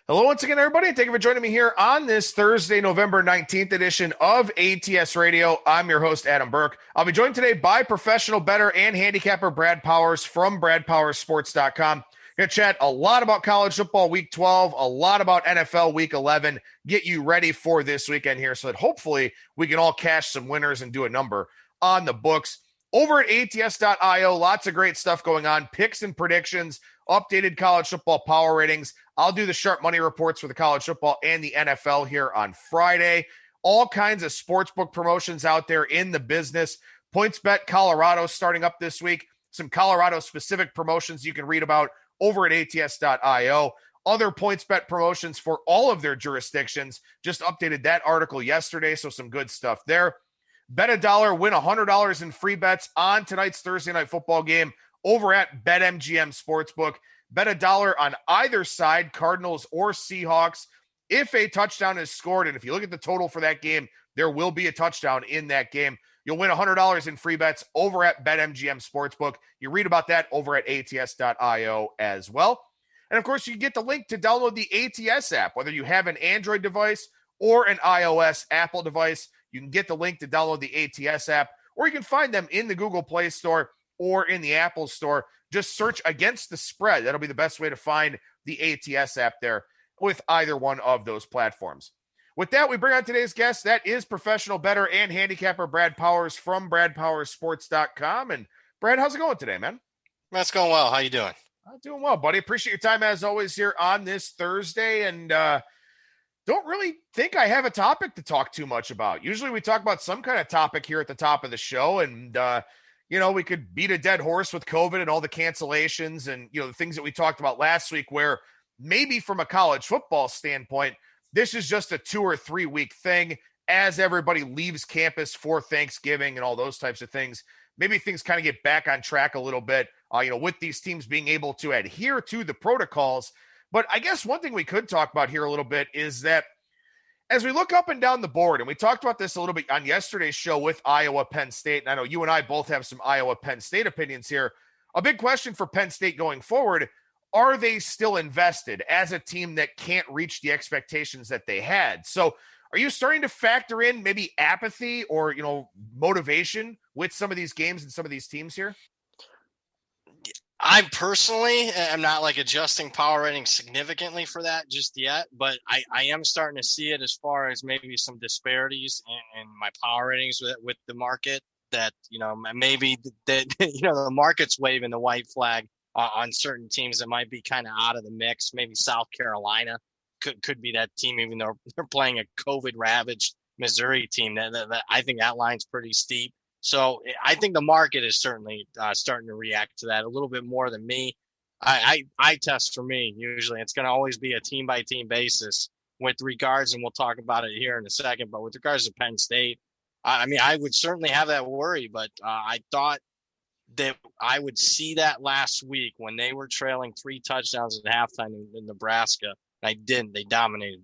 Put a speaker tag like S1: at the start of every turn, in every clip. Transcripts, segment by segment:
S1: Hello once again, everybody. Thank you for joining me here on this Thursday, November 19th edition of ATS Radio. I'm your host, Adam Burke. I'll be joined today by professional bettor and handicapper Brad Powers from bradpowersports.com. Going to chat a lot about college football week 12, a lot about NFL week 11, get you ready for this weekend here so that hopefully we can all cash some winners and do a number on the books. Over at ATS.io, lots of great stuff going on, picks and predictions, updated college football power ratings. I'll do the sharp money reports for the college football and the NFL here on Friday. All kinds of sportsbook promotions out there in the business. PointsBet Colorado starting up this week. Some Colorado-specific promotions you can read about over at ATS.io. Other PointsBet promotions for all of their jurisdictions. Just updated that article yesterday, so some good stuff there. Bet $1, win $100 in free bets on tonight's Thursday night football game over at BetMGM Sportsbook. Bet $1 on either side, Cardinals or Seahawks. If a touchdown is scored, and if you look at the total for that game, there will be a touchdown in that game. You'll win $100 in free bets over at BetMGM Sportsbook. You read about that over at ATS.io as well. And, of course, you get the link to download the ATS app, whether you have an Android device or an iOS Apple device. You can get the link to download the ATS app, or you can find them in the Google Play Store or in the Apple Store. Just search Against the Spread. That'll be the best way to find the ATS app there with either one of those platforms. With that, we bring on today's guest. That is professional bettor and handicapper Brad Powers from bradpowersports.com. And Brad, how's it going today, man?
S2: That's going well. How you doing?
S1: I'm doing well, buddy. Appreciate your time as always here on this Thursday. And don't really think I have a topic to talk too much about. Usually we talk about some kind of topic here at the top of the show, and we could beat a dead horse with COVID and all the cancellations and, the things that we talked about last week, where maybe from a college football standpoint, this is just a 2 or 3 week thing as everybody leaves campus for Thanksgiving and all those types of things. Maybe things kind of get back on track a little bit, with these teams being able to adhere to the protocols. But I guess one thing we could talk about here a little bit is that as we look up and down the board, and we talked about this a little bit on yesterday's show with Iowa, Penn State, and I know you and I both have some Iowa, Penn State opinions here. A big question for Penn State going forward, are they still invested as a team that can't reach the expectations that they had? So are you starting to factor in maybe apathy or, motivation with some of these games and some of these teams here?
S2: I personally am not adjusting power rating significantly for that just yet, but I am starting to see it as far as maybe some disparities in my power ratings with the market that, maybe that, the market's waving the white flag on certain teams that might be kind of out of the mix. Maybe South Carolina could be that team, even though they're playing a COVID ravaged Missouri team. That I think that line's pretty steep. So I think the market is certainly starting to react to that a little bit more than me. I test for me. Usually it's going to always be a team by team basis with regards, and we'll talk about it here in a second, but with regards to Penn State, I would certainly have that worry, but I thought that I would see that last week when they were trailing 3 touchdowns at halftime in Nebraska. I didn't. They dominated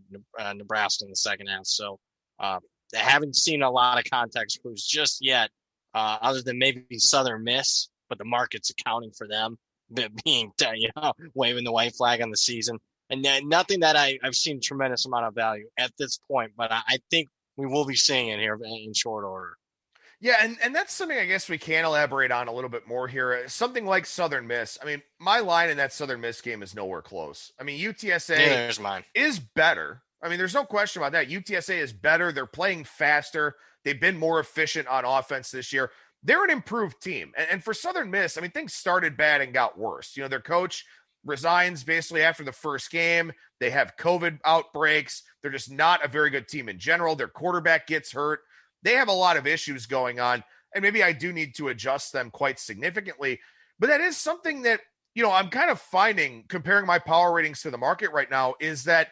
S2: Nebraska in the second half. So I haven't seen a lot of context clues just yet. Other than maybe Southern Miss, but the market's accounting for them being, waving the white flag on the season. And nothing that I've seen tremendous amount of value at this point, but I think we will be seeing it here in short order.
S1: Yeah, and that's something I guess we can elaborate on a little bit more here. Something like Southern Miss. I mean, my line in that Southern Miss game is nowhere close. I mean, UTSA is better. I mean, there's no question about that. UTSA is better. They're playing faster. They've been more efficient on offense this year. They're an improved team. And for Southern Miss, I mean, things started bad and got worse. Their coach resigns basically after the first game. They have COVID outbreaks. They're just not a very good team in general. Their quarterback gets hurt. They have a lot of issues going on. And maybe I do need to adjust them quite significantly. But that is something that, I'm kind of finding, comparing my power ratings to the market right now, is that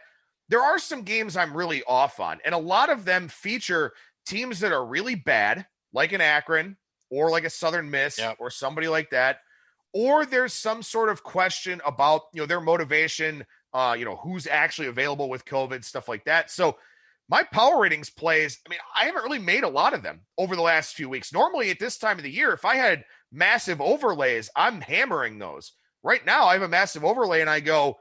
S1: there are some games I'm really off on. And a lot of them feature teams that are really bad, like an Akron or like a Southern Miss or somebody like that. Or there's some sort of question about, their motivation, who's actually available with COVID, stuff like that. So my power ratings plays, I haven't really made a lot of them over the last few weeks. Normally at this time of the year, if I had massive overlays, I'm hammering those. Right now I have a massive overlay and I go,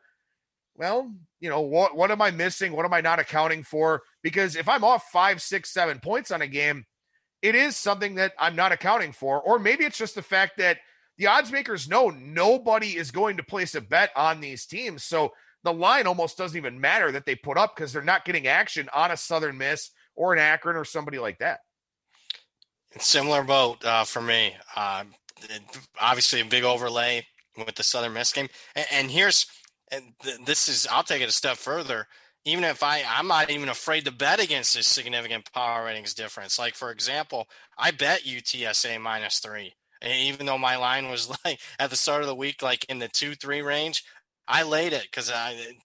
S1: well, what am I missing? What am I not accounting for? Because if I'm off 5, 6, 7 points on a game, it is something that I'm not accounting for. Or maybe it's just the fact that the odds makers know nobody is going to place a bet on these teams. So the line almost doesn't even matter that they put up because they're not getting action on a Southern Miss or an Akron or somebody like that.
S2: Similar boat for me. Obviously a big overlay with the Southern Miss game. And I'll take it a step further. Even if I'm not even afraid to bet against this significant power ratings difference. Like, for example, I bet UTSA -3. Even though my line was like at the start of the week, like in the 2-3 range, I laid it because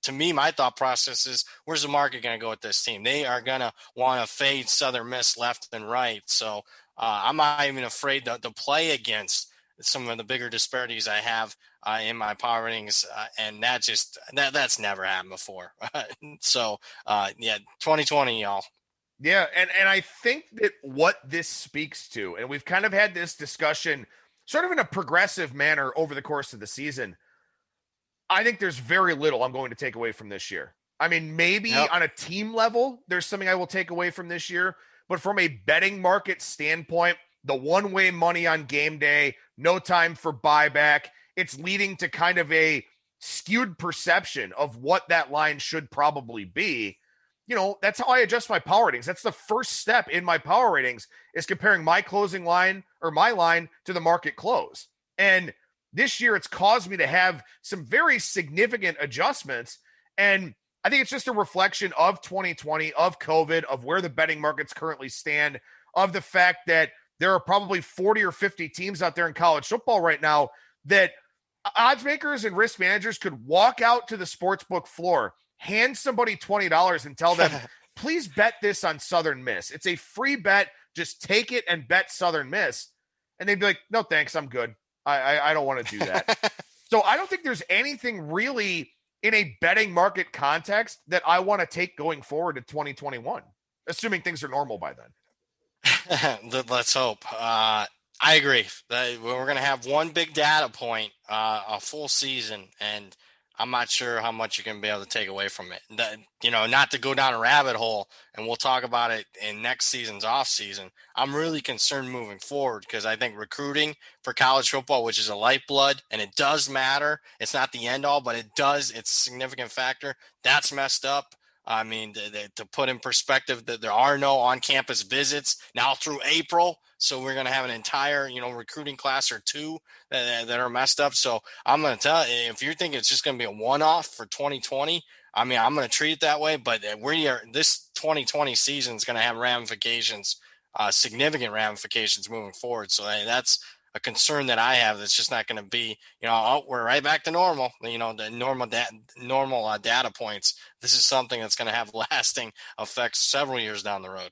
S2: to me, my thought process is, where's the market going to go with this team? They are going to want to fade Southern Miss left and right. So I'm not even afraid to play against some of the bigger disparities I have in my power ratings. And that's never happened before. So 2020, y'all.
S1: Yeah, and I think that what this speaks to, and we've kind of had this discussion sort of in a progressive manner over the course of the season, I think there's very little I'm going to take away from this year. I mean, maybe on a team level, there's something I will take away from this year, but from a betting market standpoint, the one-way money on game day, no time for buyback, it's leading to kind of a skewed perception of what that line should probably be. That's how I adjust my power ratings. That's the first step in my power ratings, is comparing my closing line or my line to the market close. And this year it's caused me to have some very significant adjustments. And I think it's just a reflection of 2020, of COVID, of where the betting markets currently stand, of the fact that there are probably 40 or 50 teams out there in college football right now that odds makers and risk managers could walk out to the sportsbook floor, hand somebody $20 and tell them, please bet this on Southern Miss. It's a free bet. Just take it and bet Southern Miss. And they'd be like, no, thanks. I'm good. I don't want to do that. So I don't think there's anything really in a betting market context that I want to take going forward to 2021, assuming things are normal by then.
S2: Let's hope. I agree. We're going to have one big data point, a full season, and I'm not sure how much you can be able to take away from it. Not to go down a rabbit hole, and we'll talk about it in next season's off season. I'm really concerned moving forward because I think recruiting for college football, which is a lifeblood, and it does matter. It's not the end all, but it does. It's a significant factor. That's messed up. I mean, to put in perspective, that there are no on-campus visits now through April. So we're going to have an entire, recruiting class or two that are messed up. So I'm going to tell you, if you think it's just going to be a one-off for 2020, I mean, I'm going to treat it that way. But this 2020 season is going to have ramifications, significant ramifications moving forward. So that's a concern that I have. That's just not going to be, we're right back to normal, the normal data points. This is something that's going to have lasting effects several years down the road.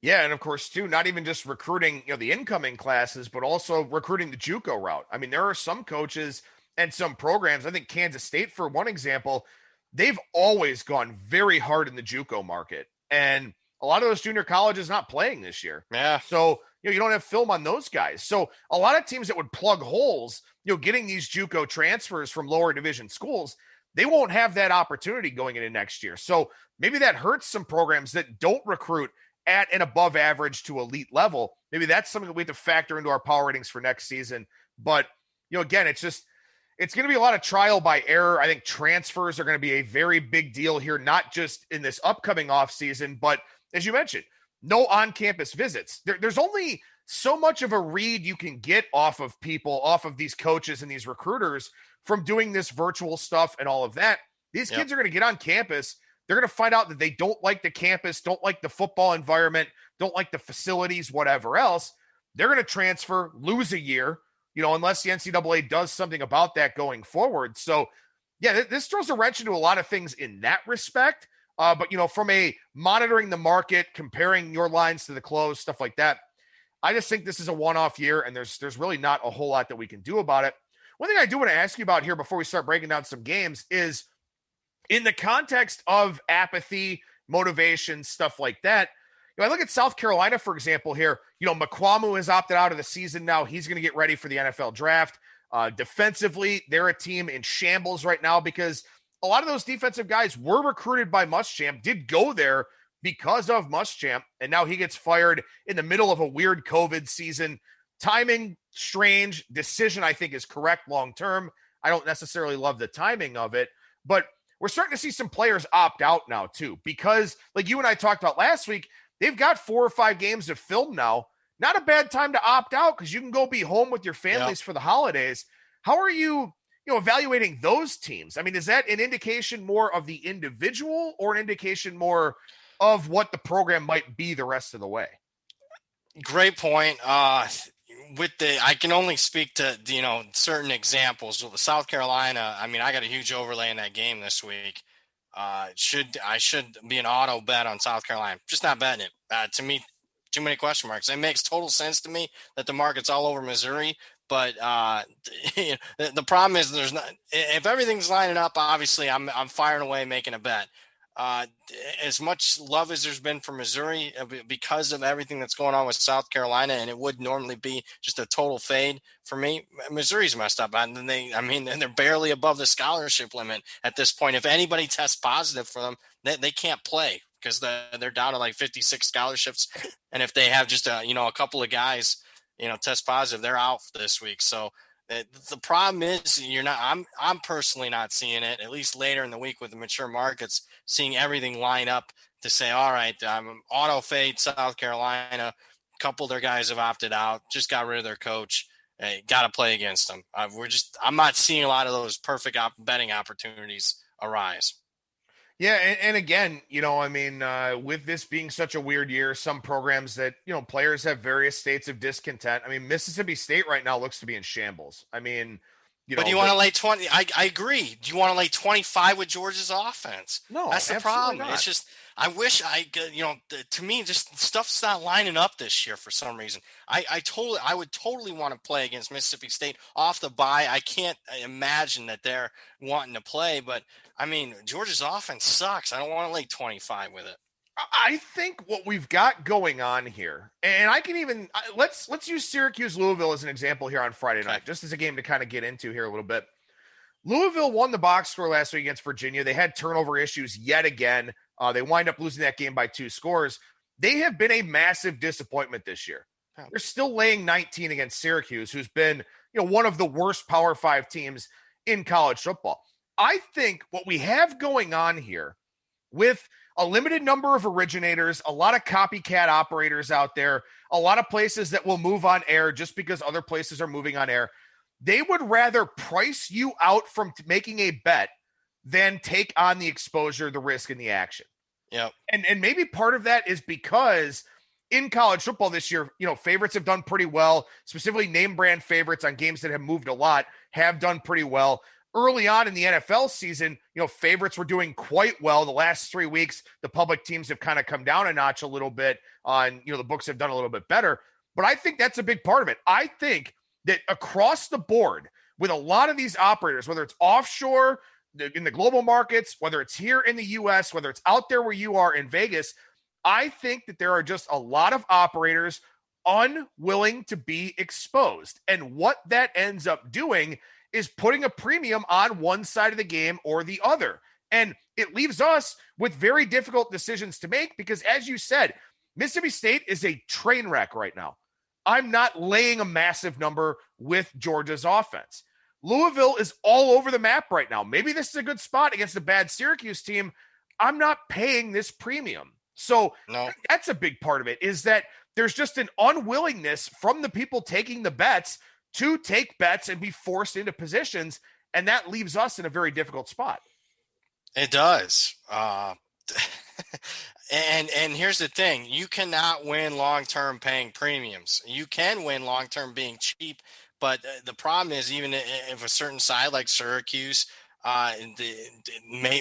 S1: Yeah, and of course, too, not even just recruiting, the incoming classes, but also recruiting the JUCO route. I mean, there are some coaches and some programs, I think Kansas State, for one example, they've always gone very hard in the JUCO market. And a lot of those junior colleges not playing this year.
S2: Yeah.
S1: So, you don't have film on those guys. So a lot of teams that would plug holes, getting these JUCO transfers from lower division schools, they won't have that opportunity going into next year. So maybe that hurts some programs that don't recruit at an above average to elite level. Maybe that's something that we have to factor into our power ratings for next season. But, again, it's going to be a lot of trial by error. I think transfers are going to be a very big deal here, not just in this upcoming offseason, but as you mentioned, no on-campus visits. There's only so much of a read you can get off of people, off of these coaches and these recruiters from doing this virtual stuff and all of that. These kids are going to get on campus. They're going to find out that they don't like the campus, don't like the football environment, don't like the facilities, whatever else. They're going to transfer, lose a year, unless the NCAA does something about that going forward. So, yeah, this throws a wrench into a lot of things in that respect. But, from a monitoring the market, comparing your lines to the close, stuff like that, I just think this is a one-off year, and there's really not a whole lot that we can do about it. One thing I do want to ask you about here before we start breaking down some games is, in the context of apathy, motivation, stuff like that, I look at South Carolina, for example, here. McQuamu has opted out of the season now. He's going to get ready for the NFL draft. Defensively, they're a team in shambles right now because a lot of those defensive guys were recruited by Muschamp, did go there because of Muschamp, and now he gets fired in the middle of a weird COVID season. Timing, strange. Decision, I think, is correct long-term. I don't necessarily love the timing of it, but we're starting to see some players opt out now too, because like you and I talked about last week, they've got 4 or 5 games of film now. Not a bad time to opt out because you can go be home with your families for the holidays. How are you evaluating those teams? I mean, is that an indication more of the individual or an indication more of what the program might be the rest of the way?
S2: Great point. I can only speak to, certain examples. With South Carolina, I mean, I got a huge overlay in that game this week. I should be an auto bet on South Carolina. Just not betting it. To me, too many question marks. It makes total sense to me that the market's all over Missouri, but the problem is there's not. If everything's lining up, obviously I'm firing away making a bet. As much love as there's been for Missouri because of everything that's going on with South Carolina, and it would normally be just a total fade for me. Missouri's messed up, and they're barely above the scholarship limit at this point. If anybody tests positive for them, they can't play because they're down to like 56 scholarships, and if they have just a couple of guys test positive, they're out this week. So the problem is I'm personally not seeing it, at least later in the week with the mature markets, seeing everything line up to say, all right, auto fade South Carolina. A couple of their guys have opted out, just got rid of their coach. Got to play against them. I'm not seeing a lot of those perfect betting opportunities arise.
S1: Yeah, and again, with this being such a weird year, some programs that, players have various states of discontent. I mean, Mississippi State right now looks to be in shambles. I mean,
S2: but do you want to lay 20? I agree. Do you want to lay 25 with Georgia's offense?
S1: No,
S2: that's the problem.
S1: Not.
S2: It's just I wish to me, just stuff's not lining up this year for some reason. I would totally want to play against Mississippi State off the bye. I can't imagine that they're wanting to play, but I mean, Georgia's offense sucks. I don't want to lay 25 with it.
S1: I think what we've got going on here, and I can even let's use Syracuse Louisville as an example here on Friday night, just as a game to kind of get into here a little bit. Louisville won the box score last week against Virginia. They had turnover issues yet again. They wind up losing that game by 2 scores. They have been a massive disappointment this year. They're still laying 19 against Syracuse, who's been one of the worst Power 5 teams in college football. I think what we have going on here with a limited number of originators, a lot of copycat operators out there, a lot of places that will move on air just because other places are moving on air, they would rather price you out from making a bet than take on the exposure, the risk, and the action.
S2: Yeah.
S1: And maybe part of that is because in college football this year, favorites have done pretty well, specifically name brand favorites on games that have moved a lot have done pretty well. Early on in the NFL season, favorites were doing quite well. The last 3 weeks, the public teams have kind of come down a notch a little bit on, the books have done a little bit better. But I think that's a big part of it. I think that across the board with a lot of these operators, whether it's offshore in the global markets, whether it's here in the US, whether it's out there where you are in Vegas, I think that there are just a lot of operators unwilling to be exposed. And what that ends up doing is putting a premium on one side of the game or the other. And it leaves us with very difficult decisions to make because, as you said, Mississippi State is a train wreck right now. I'm not laying a massive number with Georgia's offense. Louisville is all over the map right now. Maybe this is a good spot against a bad Syracuse team. I'm not paying this premium. So That's a big part of it, is that there's just an unwillingness from the people taking the bets to take bets and be forced into positions, and that leaves us in a very difficult spot.
S2: It does. And here's the thing. You cannot win long-term paying premiums. You can win long-term being cheap, but the problem is even if a certain side like Syracuse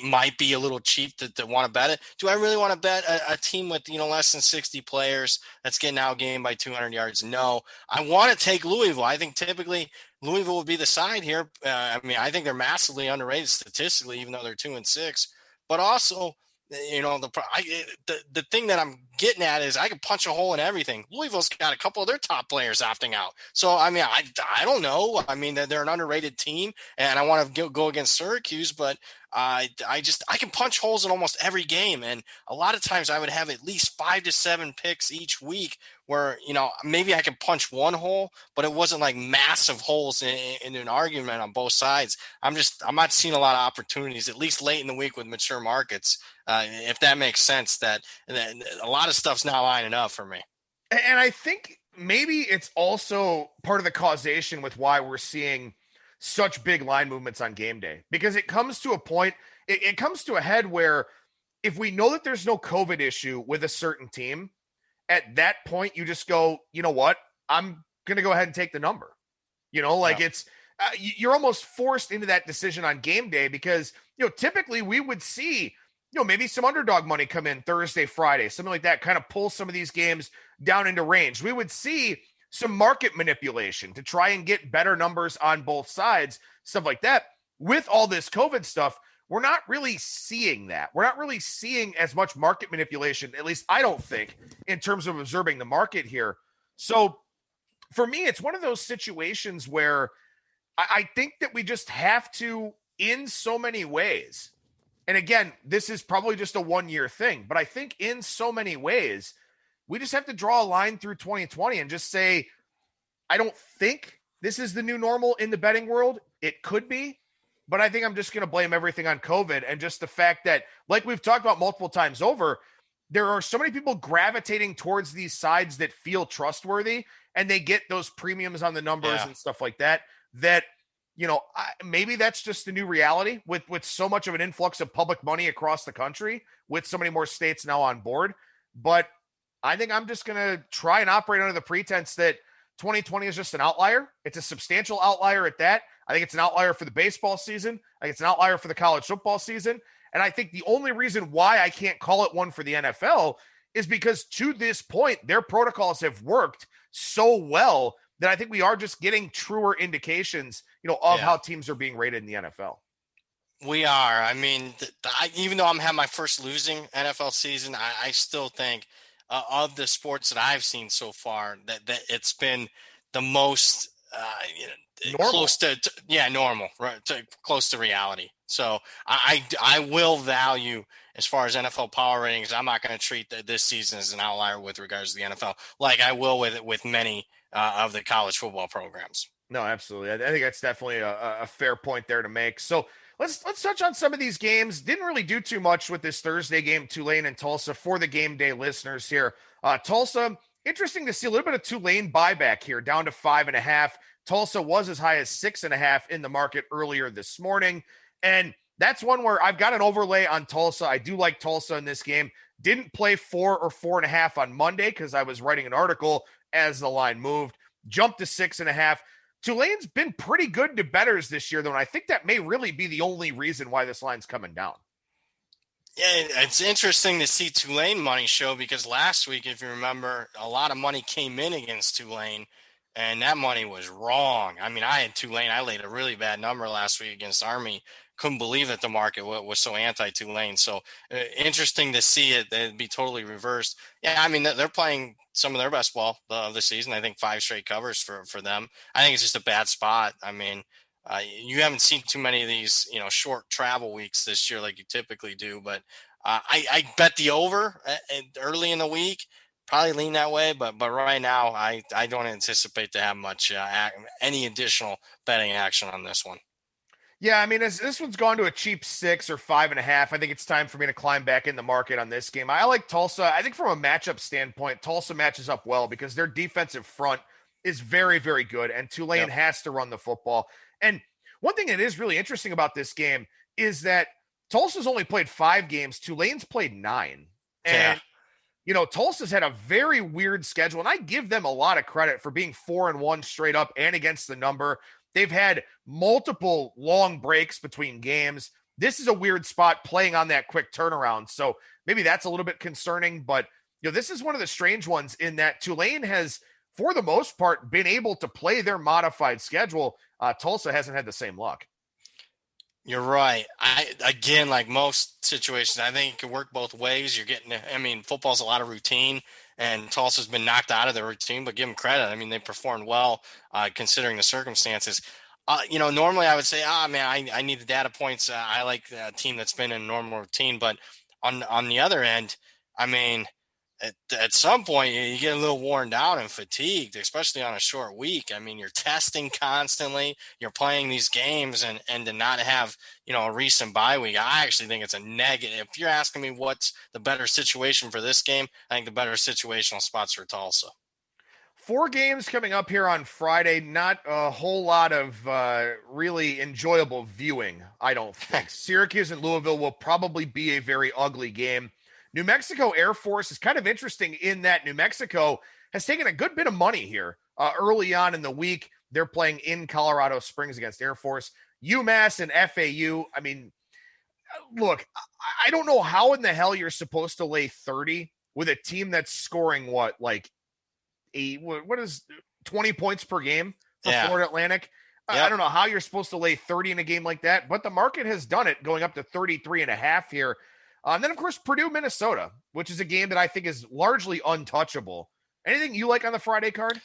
S2: might be a little cheap to want to bet it. Do I really want to bet a team with less than 60 players that's getting outgained by 200 yards? No. I want to take Louisville. I think typically Louisville would be the side here. I think they're massively underrated statistically, even though they're 2-6. But also, the thing that I'm getting at is I can punch a hole in everything. Louisville's got a couple of their top players opting out. So, I mean, I don't know. I mean, they're an underrated team, and I want to go against Syracuse, but I can punch holes in almost every game. And a lot of times I would have at least 5 to 7 picks each week where, maybe I could punch one hole, but it wasn't like massive holes in an argument on both sides. I'm not seeing a lot of opportunities, at least late in the week with mature markets. If that makes sense, that a lot of stuff's not lining up for me.
S1: And I think maybe it's also part of the causation with why we're seeing such big line movements on game day, because it comes to a point, it comes to a head where if we know that there's no COVID issue with a certain team, at that point, you just go, you know what? I'm going to go ahead and take the number. It's you're almost forced into that decision on game day because, typically we would see, maybe some underdog money come in Thursday, Friday, something like that, kind of pull some of these games down into range. We would see some market manipulation to try and get better numbers on both sides, stuff like that. With all this COVID stuff, we're not really seeing that. We're not really seeing as much market manipulation, at least I don't think, in terms of observing the market here. So for me, it's one of those situations where I think that we just have to, in so many ways, and again, this is probably just a one-year thing, but I think in so many ways, we just have to draw a line through 2020 and just say, I don't think this is the new normal in the betting world. It could be, but I think I'm just going to blame everything on COVID and just the fact that, like we've talked about multiple times over, there are so many people gravitating towards these sides that feel trustworthy and they get those premiums on the numbers and stuff like that, maybe that's just the new reality with so much of an influx of public money across the country with so many more states now on board. But I think I'm just going to try and operate under the pretense that 2020 is just an outlier. It's a substantial outlier at that. I think it's an outlier for the baseball season. I think it's an outlier for the college football season. And I think the only reason why I can't call it one for the NFL is because to this point, their protocols have worked so well that I think we are just getting truer indications, of how teams are being rated in the NFL.
S2: We are. I mean, even though I'm having my first losing NFL season, I still think of the sports that I've seen so far that it's been the most close to normal, right? Close to reality. So I will value, as far as NFL power ratings, I'm not going to treat this season as an outlier with regards to the NFL, like I will with many of the college football programs.
S1: No, absolutely. I think that's definitely a fair point there to make. So let's touch on some of these games. Didn't really do too much with this Thursday game, Tulane and Tulsa, for the game day listeners here. Tulsa, interesting to see a little bit of Tulane buyback here, down to 5.5. Tulsa was as high as 6.5 in the market earlier this morning. And that's one where I've got an overlay on Tulsa. I do like Tulsa in this game. Didn't play 4 or 4.5 on Monday because I was writing an article as the line moved. Jumped to 6.5. Tulane's been pretty good to bettors this year, though, and I think that may really be the only reason why this line's coming down.
S2: Yeah, it's interesting to see Tulane money show because last week, if you remember, a lot of money came in against Tulane, and that money was wrong. I mean, I had Tulane. I laid a really bad number last week against Army. Couldn't believe that the market was so anti-Tulane. So interesting to see it be totally reversed. Yeah, I mean, they're playing some of their best ball of the season. I think 5 straight covers for them. I think it's just a bad spot. I mean, you haven't seen too many of these, short travel weeks this year like you typically do. But I bet the over early in the week. Probably lean that way, but right now I don't anticipate to have much any additional betting action on this one.
S1: Yeah, I mean, as this one's gone to a cheap 6 or 5.5, I think it's time for me to climb back in the market on this game. I like Tulsa. I think from a matchup standpoint, Tulsa matches up well because their defensive front is very, very good, and Tulane has to run the football. And one thing that is really interesting about this game is that Tulsa's only played 5 games. Tulane's played 9. And, Tulsa's had a very weird schedule, and I give them a lot of credit for being 4-1 straight up and against the number. They've had multiple long breaks between games. This is a weird spot playing on that quick turnaround. So maybe that's a little bit concerning, but this is one of the strange ones in that Tulane has, for the most part, been able to play their modified schedule. Tulsa hasn't had the same luck.
S2: You're right. Again, like most situations, I think it could work both ways. Football's a lot of routine, and Tulsa's been knocked out of their routine, but give them credit. I mean, they performed well considering the circumstances. Normally I would say, man, I need the data points. I like a team that's been in a normal routine, but on the other end, I mean, at some point you get a little worn down and fatigued, especially on a short week. I mean, you're testing constantly, you're playing these games, and to not have, a recent bye week, I actually think it's a negative. If you're asking me what's the better situation for this game, I think the better situational spots for Tulsa.
S1: 4 games coming up here on Friday. Not a whole lot of really enjoyable viewing, I don't think. Syracuse and Louisville will probably be a very ugly game. New Mexico Air Force is kind of interesting in that New Mexico has taken a good bit of money here early on in the week. They're playing in Colorado Springs against Air Force. UMass and FAU. I mean, look, I don't know how in the hell you're supposed to lay 30 with a team that's scoring what is 20 points per game for Florida Atlantic. Yep. I don't know how you're supposed to lay 30 in a game like that, but the market has done it, going up to 33.5 here. And then, of course, Purdue, Minnesota, which is a game that I think is largely untouchable. Anything you like on the Friday card?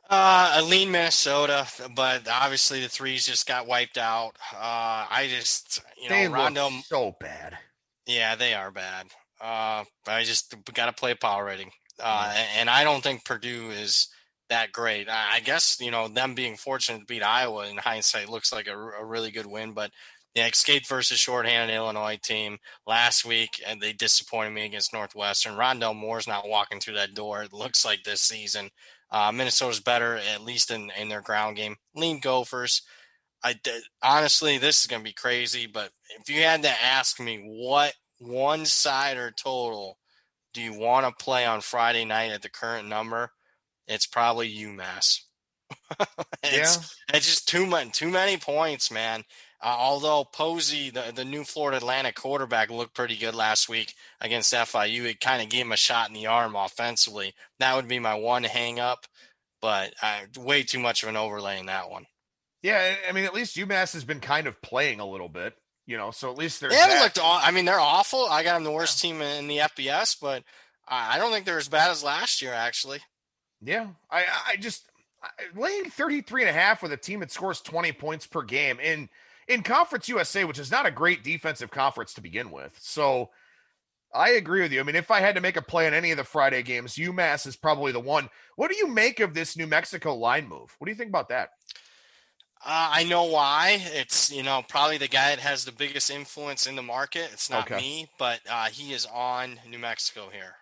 S2: I lean Minnesota, but obviously the threes just got wiped out.
S1: They
S2: Rondo,
S1: look so bad.
S2: Yeah, they are bad. I just got to play power rating. And I don't think Purdue is that great. I guess, them being fortunate to beat Iowa in hindsight looks like a really good win, but escape versus shorthanded Illinois team last week, and they disappointed me against Northwestern. Rondell Moore's not walking through that door, it looks like, this season. Minnesota's better, at least in their ground game. Lean Gophers. Honestly, this is going to be crazy, but if you had to ask me what one side or total do you want to play on Friday night at the current number, it's probably UMass. It's just too many points, man. Although Posey, the new Florida Atlantic quarterback, looked pretty good last week against FIU, it kind of gave him a shot in the arm offensively. That would be my one hang-up, but way too much of an overlay in that one.
S1: Yeah, I mean, at least UMass has been kind of playing a little bit, so at least
S2: they haven't looked. I mean, they're awful. I got them the worst team in the FBS, but I don't think they're as bad as last year, actually.
S1: Yeah, I just laying 33.5 with a team that scores 20 points per game in Conference USA, which is not a great defensive conference to begin with. So I agree with you. I mean, if I had to make a play on any of the Friday games, UMass is probably the one. What do you make of this New Mexico line move? What do you think about that?
S2: I know why. It's, probably the guy that has the biggest influence in the market. It's not me, but he is on New Mexico here.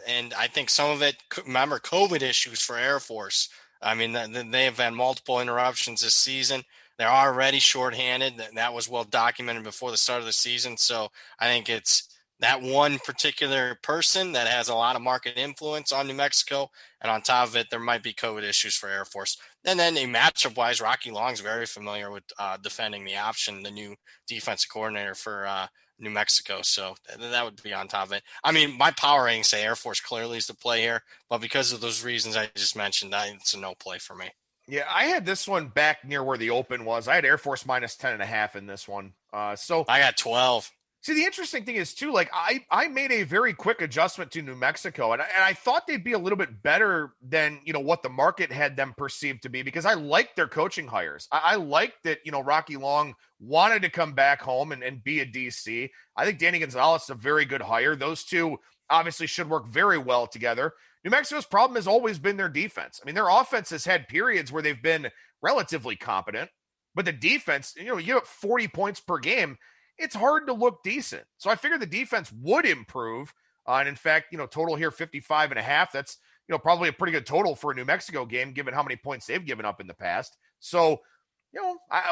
S2: And I think some of it, remember, COVID issues for Air Force. I mean, they have had multiple interruptions this season. They're already shorthanded. That was well documented before the start of the season. So I think it's that one particular person that has a lot of market influence on New Mexico. And on top of it, there might be COVID issues for Air Force. And then matchup-wise, Rocky Long's very familiar with defending the option, the new defensive coordinator for New Mexico. So that would be on top of it. I mean, my power ratings say Air Force clearly is the play here. But because of those reasons I just mentioned, it's a no play for me.
S1: Yeah, I had this one back near where the open was. I had Air Force minus 10.5 in this one. So
S2: I got 12.
S1: See, the interesting thing is, too, like I made a very quick adjustment to New Mexico, and I thought they'd be a little bit better than, what the market had them perceived to be, because I liked their coaching hires. I liked that, Rocky Long wanted to come back home and be a DC. I think Danny Gonzalez is a very good hire. Those two obviously should work very well together. New Mexico's problem has always been their defense. I mean, their offense has had periods where they've been relatively competent, but the defense, you give up 40 points per game, it's hard to look decent. So I figured the defense would improve. And in fact, total here 55.5. That's, probably a pretty good total for a New Mexico game, given how many points they've given up in the past. So,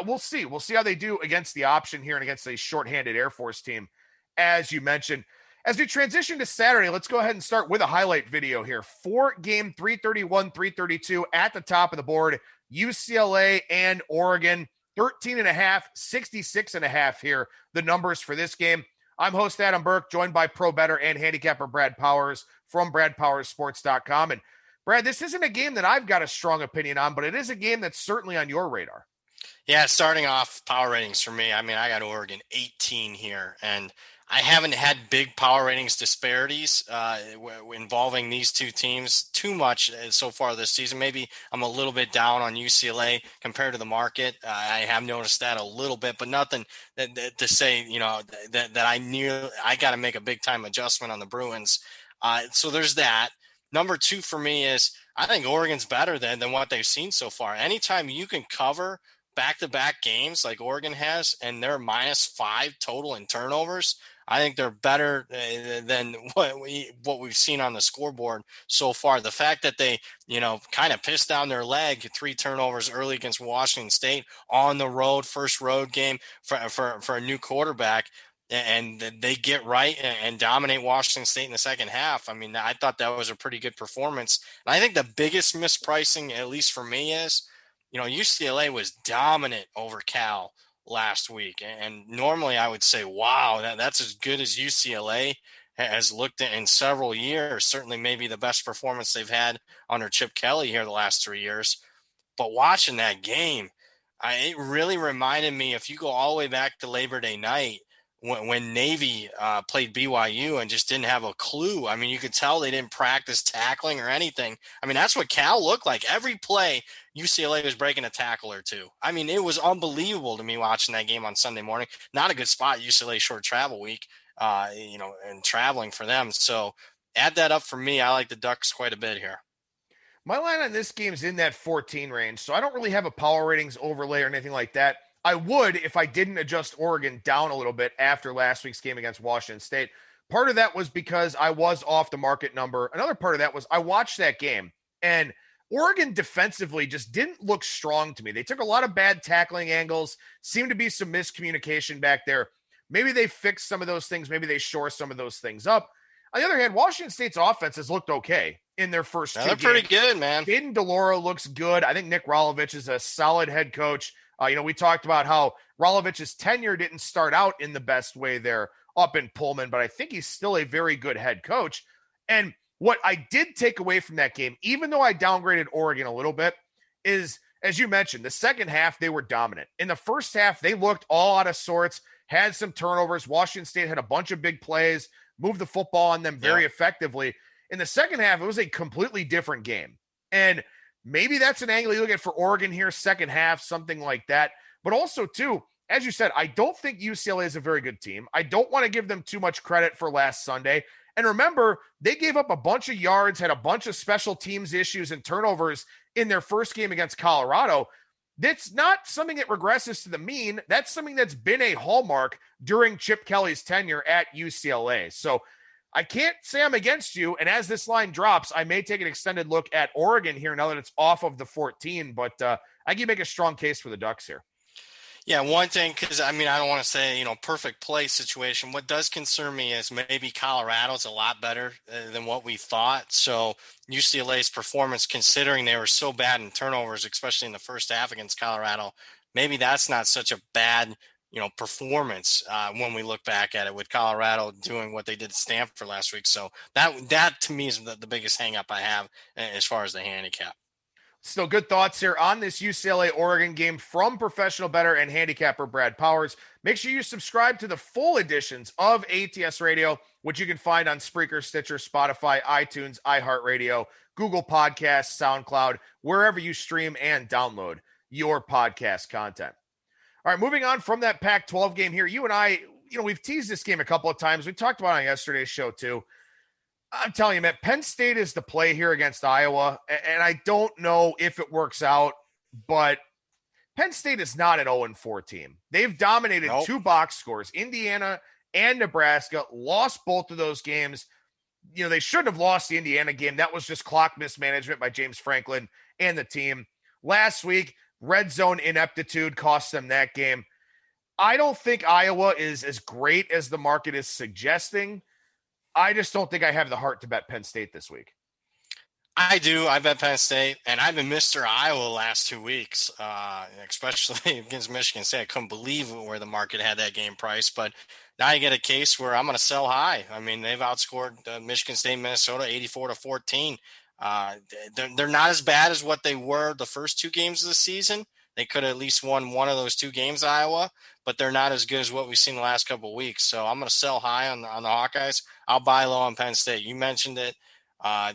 S1: we'll see. We'll see how they do against the option here and against a shorthanded Air Force team, as you mentioned. As we transition to Saturday, let's go ahead and start with a highlight video here. 4-game 331, 332 at the top of the board. UCLA and Oregon. 13.5, 66.5 here, the numbers for this game. I'm host Adam Burke, joined by pro bettor and handicapper Brad Powers from BradPowersSports.com. And Brad, this isn't a game that I've got a strong opinion on, but it is a game that's certainly on your radar.
S2: Yeah, starting off power ratings for me, I mean, I got Oregon 18 here, and I haven't had big power ratings disparities involving these two teams too much so far this season. Maybe I'm a little bit down on UCLA compared to the market. I have noticed that a little bit, but nothing to say, that I got to make a big time adjustment on the Bruins. So there's that. Number two for me is I think Oregon's better than what they've seen so far. Anytime you can cover back-to-back games like Oregon has, and they're -5 total in turnovers, I think they're better than what we've seen on the scoreboard so far. The fact that they, kind of pissed down their leg, 3 turnovers early against Washington State on the road, first road game for a new quarterback, and they get right and dominate Washington State in the second half. I mean, I thought that was a pretty good performance. And I think the biggest mispricing, at least for me, is UCLA was dominant over Cal last week. And normally I would say, wow, that's as good as UCLA has looked in several years. Certainly maybe the best performance they've had under Chip Kelly here the last 3 years. But watching that game, it really reminded me, if you go all the way back to Labor Day night, when Navy played BYU and just didn't have a clue. I mean, you could tell they didn't practice tackling or anything. I mean, that's what Cal looked like. Every play, UCLA was breaking a tackle or two. I mean, it was unbelievable to me watching that game on Sunday morning. Not a good spot, UCLA short travel week, and traveling for them. So add that up for me. I like the Ducks quite a bit here.
S1: My line on this game is in that 14 range, so I don't really have a power ratings overlay or anything like that. I would if I didn't adjust Oregon down a little bit after last week's game against Washington State. Part of that was because I was off the market number. Another part of that was I watched that game, and Oregon defensively just didn't look strong to me. They took a lot of bad tackling angles, seemed to be some miscommunication back there. Maybe they fixed some of those things. Maybe they shore some of those things up. On the other hand, Washington State's offense has looked okay in their first 2 games.
S2: They're pretty good, man.
S1: Caden DeLauro looks good. I think Nick Rolovich is a solid head coach. We talked about how Rolovich's tenure didn't start out in the best way there up in Pullman, but I think he's still a very good head coach. And what I did take away from that game, even though I downgraded Oregon a little bit, is, as you mentioned, the second half, they were dominant. In the first half, they looked all out of sorts, had some turnovers. Washington State had a bunch of big plays, moved the football on them very effectively. In the second half, it was a completely different game. And maybe that's an angle you look at for Oregon here, second half, something like that. But also, too, as you said, I don't think UCLA is a very good team. I don't want to give them too much credit for last Sunday. And remember, they gave up a bunch of yards, had a bunch of special teams issues and turnovers in their first game against Colorado. That's not something that regresses to the mean. That's something that's been a hallmark during Chip Kelly's tenure at UCLA. So I can't say I'm against you, and as this line drops, I may take an extended look at Oregon here now that it's off of the 14, but I can make a strong case for the Ducks here.
S2: Yeah, one thing, because, I don't want to say, perfect play situation. What does concern me is maybe Colorado's a lot better than what we thought. So UCLA's performance, considering they were so bad in turnovers, especially in the first half against Colorado, maybe that's not such a bad performance when we look back at it, with Colorado doing what they did to Stanford last week. So that to me is the biggest hang up I have as far as the handicap.
S1: Still good thoughts here on this UCLA-Oregon game from professional bettor and handicapper Brad Powers. Make sure you subscribe to the full editions of ATS Radio, which you can find on Spreaker, Stitcher, Spotify, iTunes, iHeartRadio, Google Podcasts, SoundCloud, wherever you stream and download your podcast content. All right, moving on from that Pac-12 game here. You and I, we've teased this game a couple of times. We talked about it on yesterday's show too. I'm telling you, man, Penn State is the play here against Iowa, and I don't know if it works out, but Penn State is not an 0-4 team. They've dominated two box scores. Indiana and Nebraska lost both of those games. They shouldn't have lost the Indiana game. That was just clock mismanagement by James Franklin and the team. Last week, red zone ineptitude cost them that game. I don't think Iowa is as great as the market is suggesting. I just don't think I have the heart to bet Penn State this week.
S2: I do. I bet Penn State, and I've been Mr. Iowa the last 2 weeks, especially against Michigan State. I couldn't believe where the market had that game priced, but now you get a case where I'm going to sell high. I mean, they've outscored Michigan State, Minnesota 84-14. They're not as bad as what they were the first 2 games of the season, They could have at least won one of those two games, Iowa, but they're not as good as what we've seen the last couple of weeks. So I'm going to sell high on the Hawkeyes. I'll buy low on Penn State. You mentioned it.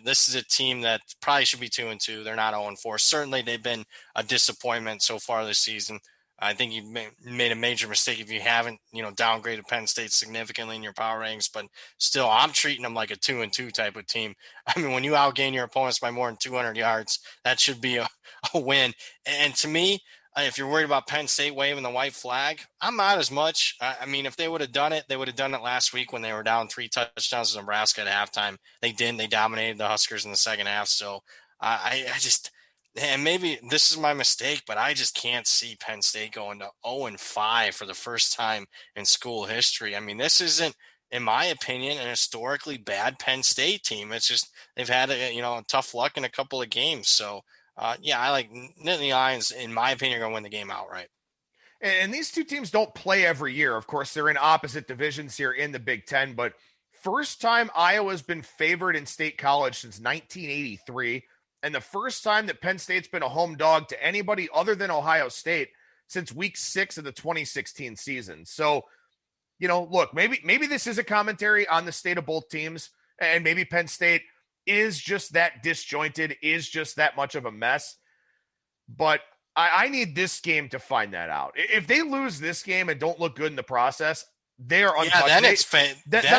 S2: This is a team that probably should be 2-2. They're not 0-4. Certainly, they've been a disappointment so far this season. I think you made a major mistake if you haven't, downgraded Penn State significantly in your power ratings. But still, I'm treating them like a 2-2 type of team. I mean, when you outgain your opponents by more than 200 yards, that should be a win. And to me, if you're worried about Penn State waving the white flag, I'm not as much. I mean, if they would have done it, they would have done it last week when they were down 3 touchdowns to Nebraska at halftime. They didn't. They dominated the Huskers in the second half. So I just – and maybe this is my mistake, but I just can't see Penn State going to 0-5 for the first time in school history. I mean, this isn't, in my opinion, an historically bad Penn State team. It's just they've had tough luck in a couple of games. So, I like Nittany Lions, in my opinion, are going to win the game outright.
S1: And these two teams don't play every year. Of course, they're in opposite divisions here in the Big Ten, but first time Iowa's been favored in State College since 1983. And the first time that Penn State's been a home dog to anybody other than Ohio State since week 6 of the 2016 season. So, look, maybe this is a commentary on the state of both teams, and maybe Penn State is just that disjointed, is just that much of a mess. But I need this game to find that out. If they lose this game and don't look good in the process, they are untouchable.
S2: Yeah, then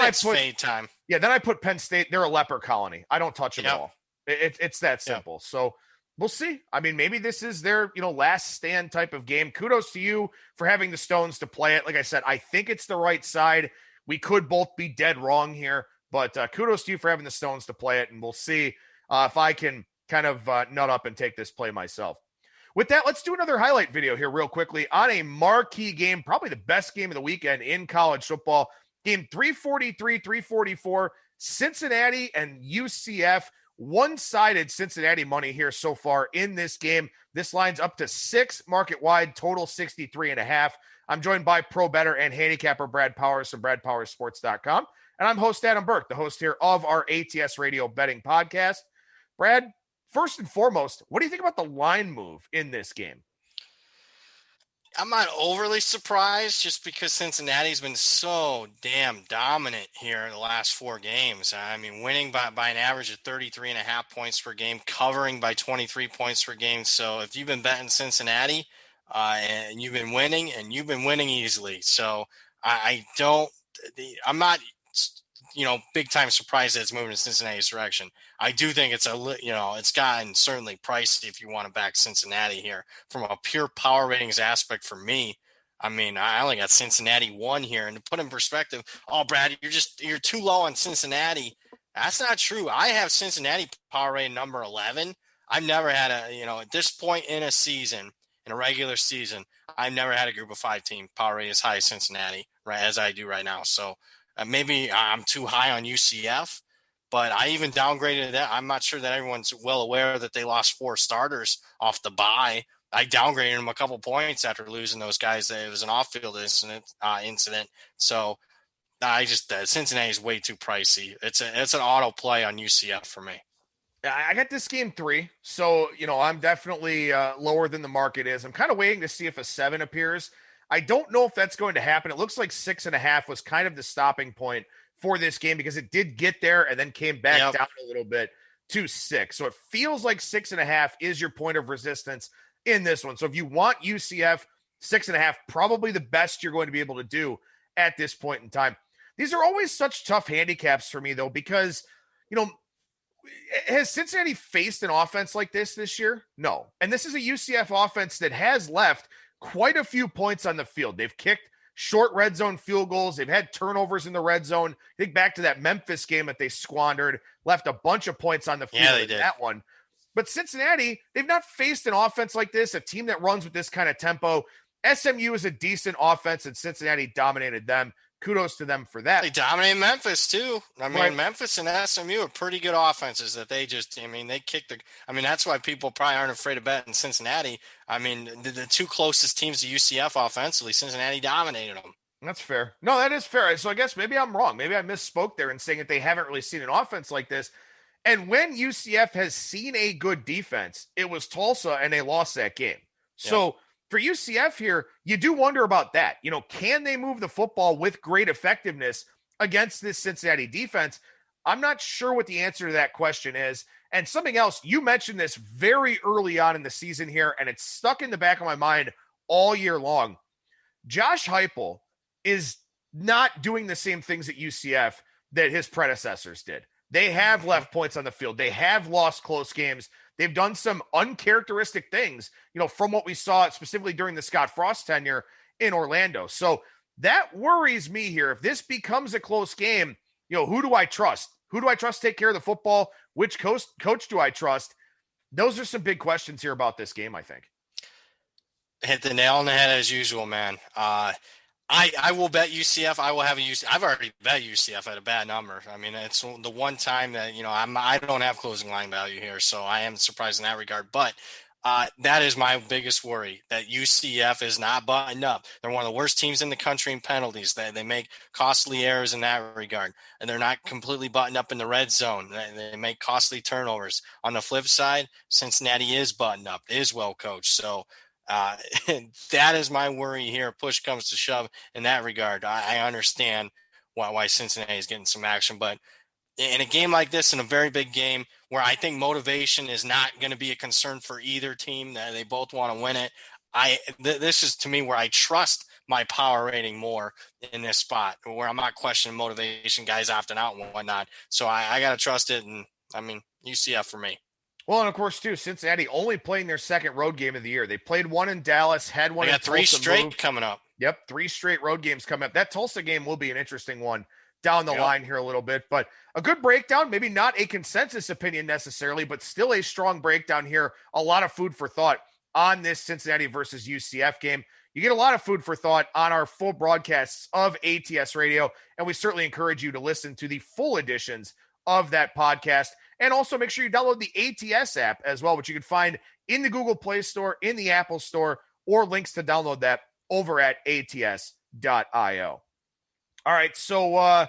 S2: it's fade time.
S1: Yeah, then I put Penn State, they're a leper colony. I don't touch them at all. It's that simple. Yeah. So we'll see. I mean, maybe this is their, last stand type of game. Kudos to you for having the stones to play it. Like I said, I think it's the right side. We could both be dead wrong here, but kudos to you for having the stones to play it. And we'll see if I can kind of nut up and take this play myself. With that, let's do another highlight video here real quickly on a marquee game, probably the best game of the weekend in college football. Game 343, 344, Cincinnati and UCF. One-sided Cincinnati money here so far in this game. This line's up to 6 market-wide, total 63.5. I'm joined by pro bettor and handicapper Brad Powers from BradPowersSports.com. And I'm host Adam Burke, the host here of our ATS Radio betting podcast. Brad, first and foremost, what do you think about the line move in this game?
S2: I'm not overly surprised just because Cincinnati's been so damn dominant here in the last 4 games. I mean, winning by an average of 33.5 points per game, covering by 23 points per game. So if you've been betting Cincinnati and you've been winning easily. So I'm not, big time surprised that it's moving in Cincinnati's direction. I do think it's it's gotten certainly pricey if you want to back Cincinnati here from a pure power ratings aspect. For me, I mean, I only got Cincinnati 1 here, and to put in perspective, Brad, you're too low on Cincinnati. That's not true. I have Cincinnati power rating number 11. I've never had at this point in a season, in a regular season, I've never had a group of 5 team power rating as high as Cincinnati, right, as I do right now. So maybe I'm too high on UCF, but I even downgraded that. I'm not sure that everyone's well aware that they lost 4 starters off the bye. I downgraded them a couple points after losing those guys. It was an off-field incident. So I just Cincinnati is way too pricey. It's an auto play on UCF for me.
S1: I got this game 3, so I'm definitely lower than the market is. I'm kind of waiting to see if a 7 appears. I don't know if that's going to happen. It looks like 6.5 was kind of the stopping point for this game because it did get there and then came back down a little bit to 6. So it feels like 6.5 is your point of resistance in this one. So if you want UCF, 6.5, probably the best you're going to be able to do at this point in time. These are always such tough handicaps for me, though, because, has Cincinnati faced an offense like this year? No. And this is a UCF offense that has left quite a few points on the field. They've kicked short red zone field goals. They've had turnovers in the red zone. Think back to that Memphis game that they squandered, left a bunch of points on the field in that one. But Cincinnati, they've not faced an offense like this, a team that runs with this kind of tempo. SMU is a decent offense, and Cincinnati dominated them. Kudos to them for that.
S2: They dominated Memphis, too. I mean,
S1: right.
S2: Memphis and SMU are pretty good offenses that they just, they kicked that's why people probably aren't afraid of betting Cincinnati. I mean, the 2 closest teams to UCF offensively, Cincinnati dominated them.
S1: That's fair. No, that is fair. So I guess maybe I'm wrong. Maybe I misspoke there in saying that they haven't really seen an offense like this. And when UCF has seen a good defense, it was Tulsa, and they lost that game. So for UCF here, you do wonder about that. Can they move the football with great effectiveness against this Cincinnati defense? I'm not sure what the answer to that question is. And something else, you mentioned this very early on in the season here, and it's stuck in the back of my mind all year long. Josh Heupel is not doing the same things at UCF that his predecessors did. They have left points on the field. They have lost close games. They've done some uncharacteristic things, from what we saw specifically during the Scott Frost tenure in Orlando. So that worries me here. If this becomes a close game, who do I trust? Who do I trust to take care of the football? Which coach do I trust? Those are some big questions here about this game, I think.
S2: Hit the nail on the head as usual, man. I will bet UCF. I will have a UCF. I've already bet UCF at a bad number. I mean, it's the one time that, I don't have closing line value here, so I am surprised in that regard. But that is my biggest worry, that UCF is not buttoned up. They're one of the worst teams in the country in penalties. They make costly errors in that regard, and they're not completely buttoned up in the red zone. They make costly turnovers. On the flip side, Cincinnati is buttoned up, is well coached. So that is my worry here. Push comes to shove in that regard. I understand why Cincinnati is getting some action, but in a game like this, in a very big game where I think motivation is not going to be a concern for either team, they both want to win it. This is to me where I trust my power rating more in this spot, where I'm not questioning motivation, guys opting out and whatnot. So I got to trust it. And UCF for me.
S1: Well, and of course, too, Cincinnati only playing their second road game of the year. They played one in Dallas, had one in Tulsa.
S2: They got 3 straight coming up.
S1: Yep, 3 straight road games coming up. That Tulsa game will be an interesting one down the line here a little bit. But a good breakdown, maybe not a consensus opinion necessarily, but still a strong breakdown here. A lot of food for thought on this Cincinnati versus UCF game. You get a lot of food for thought on our full broadcasts of ATS Radio, and we certainly encourage you to listen to the full editions of that podcast. And also make sure you download the ATS app as well, which you can find in the Google Play Store, in the Apple Store, or links to download that over at ats.io. All right, so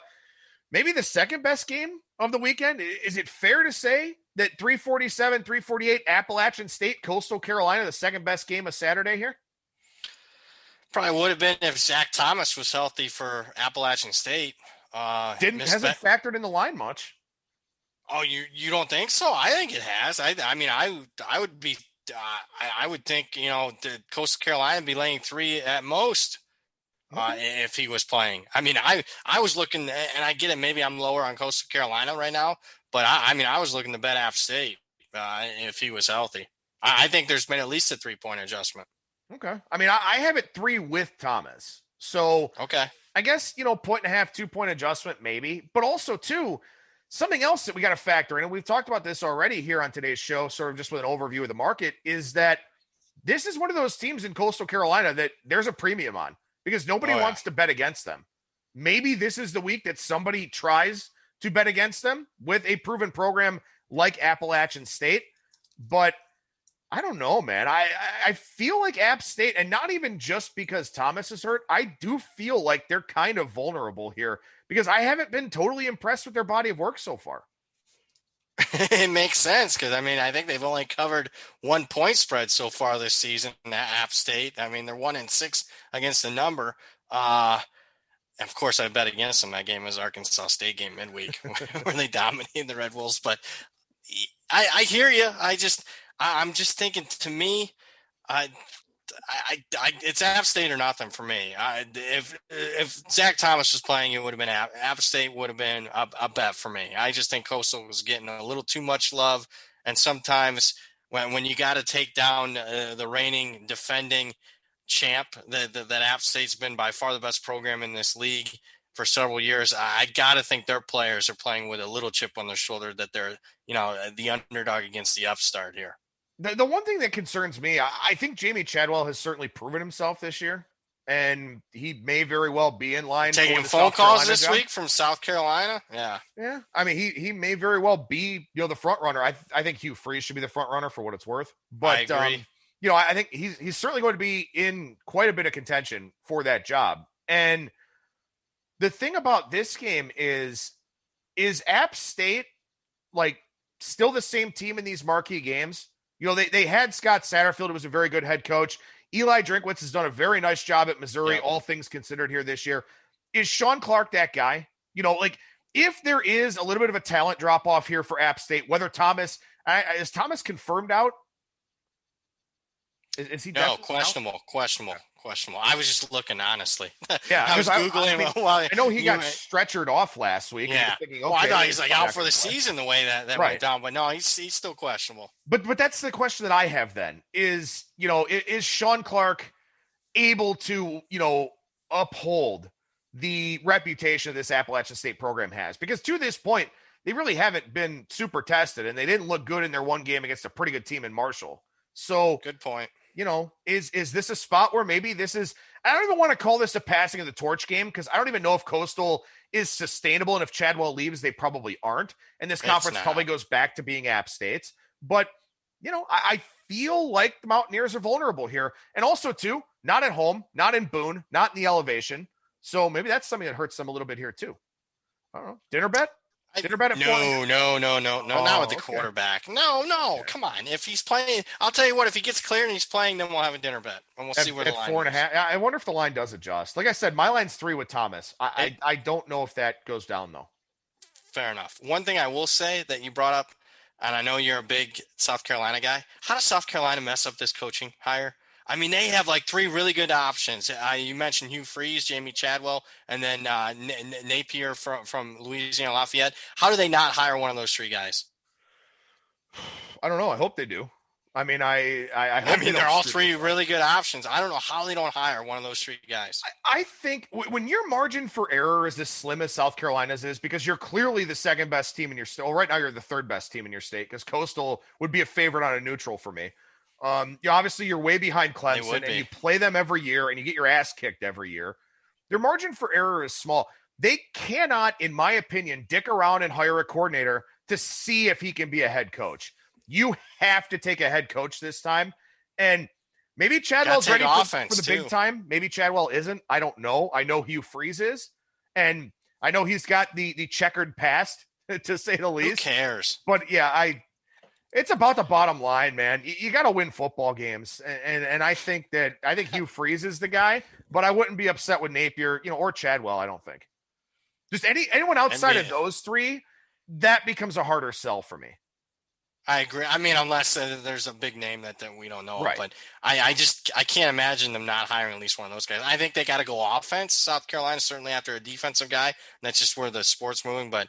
S1: maybe the second best game of the weekend. Is it fair to say that 347, 348 Appalachian State, Coastal Carolina, the second best game of Saturday here?
S2: Probably would have been if Zach Thomas was healthy for Appalachian State.
S1: Hasn't factored in the line much.
S2: Oh, you don't think so? I think it has. I would think, the Coastal Carolina would be laying 3 at most if he was playing. I was looking, and I get it, maybe I'm lower on Coastal Carolina right now, but I was looking to bet App State if he was healthy. I think there's been at least a 3-point adjustment.
S1: Okay. I have it 3 with Thomas. So
S2: okay.
S1: I guess, 1.5, 2-point adjustment maybe, but also too, something else that we got to factor in, and we've talked about this already here on today's show, sort of just with an overview of the market, is that this is one of those teams in Coastal Carolina that there's a premium on because nobody wants to bet against them. Maybe this is the week that somebody tries to bet against them with a proven program like Appalachian State, but I don't know, man. I feel like App State, and not even just because Thomas is hurt, I do feel like they're kind of vulnerable here because I haven't been totally impressed with their body of work so far.
S2: It makes sense because, I think they've only covered 1 point spread so far this season in App State. They're 1-6 against the number. Of course, I bet against them. That game was Arkansas State game midweek where they dominated the Red Wolves. But I hear you. I'm just thinking, to me, it's App State or nothing for me. If Zach Thomas was playing, it would have been App State would have been a bet for me. I just think Coastal was getting a little too much love, and sometimes when you got to take down the reigning defending champ, that App State's been by far the best program in this league for several years. I got to think their players are playing with a little chip on their shoulder that they're the underdog against the upstart here.
S1: The one thing that concerns me, I think Jamie Chadwell has certainly proven himself this year, and he may very well be in line.
S2: Taking phone calls this week from South Carolina. Yeah.
S1: He may very well be, the front runner. I think Hugh Freeze should be the front runner for what it's worth. But
S2: I agree.
S1: I think he's certainly going to be in quite a bit of contention for that job. And the thing about this game is App State still the same team in these marquee games? They had Scott Satterfield, who was a very good head coach. Eli Drinkwitz has done a very nice job at Missouri, all things considered here this year. Is Sean Clark that guy? Like if there is a little bit of a talent drop off here for App State, whether is Thomas confirmed out? Is he?
S2: No, questionable. I was just looking, honestly.
S1: Yeah,
S2: I was Googling.
S1: I know he got stretchered off last week.
S2: Yeah.
S1: Thinking,
S2: I thought he's like out for the season the way that went down. But no, he's still questionable.
S1: But that's the question that I have then is Sean Clark able to, uphold the reputation of this Appalachian State program has? Because to this point, they really haven't been super tested, and they didn't look good in their one game against a pretty good team in Marshall. So
S2: good point.
S1: Is this a spot where maybe this is, I don't even want to call this a passing of the torch game, because I don't even know if Coastal is sustainable. And if Chadwell leaves, they probably aren't. And this conference probably goes back to being App State's. But, I feel like the Mountaineers are vulnerable here. And also, too, not at home, not in Boone, not in the elevation. So maybe that's something that hurts them a little bit here, too. I don't know. Dinner bet? Dinner bet at
S2: No, not with the quarterback. No, come on. If he's playing, I'll tell you what, if he gets cleared and he's playing, then we'll have a dinner bet. And we'll see where the line is.
S1: 4.5. I wonder if the line does adjust. Like I said, my line's 3 with Thomas. I don't know if that goes down, though.
S2: Fair enough. One thing I will say that you brought up, and I know you're a big South Carolina guy, how does South Carolina mess up this coaching hire? I mean, they have like 3 really good options. You mentioned Hugh Freeze, Jamie Chadwell, and then Napier from Louisiana Lafayette. How do they not hire one of those 3 guys?
S1: I don't know. I hope they do. I mean, I hope
S2: they're all 3 really good options. I don't know how they don't hire one of those 3 guys.
S1: I think when your margin for error is as slim as South Carolina's is, because you're clearly the second best team in your state. Well, right now you're the third best team in your state, because Coastal would be a favorite on a neutral for me. Obviously you're way behind Clemson, and you play them every year and you get your ass kicked every year. Their margin for error is small. They cannot, in my opinion, dick around and hire a coordinator to see if he can be a head coach. You have to take a head coach this time. And maybe Chadwell's ready for the big time. Maybe Chadwell isn't. I don't know. I know Hugh Freeze is. And I know he's got the checkered past, to say the least.
S2: Who cares?
S1: But yeah, it's about the bottom line, man. You got to win football games. And I think Hugh Freeze is the guy, but I wouldn't be upset with Napier, or Chadwell, I don't think. Just anyone outside of those 3, that becomes a harder sell for me.
S2: I agree. I mean, unless there's a big name that we don't know.
S1: Right.
S2: But I can't imagine them not hiring at least one of those guys. I think they got to go offense. South Carolina, certainly after a defensive guy. That's just where the sport's moving. But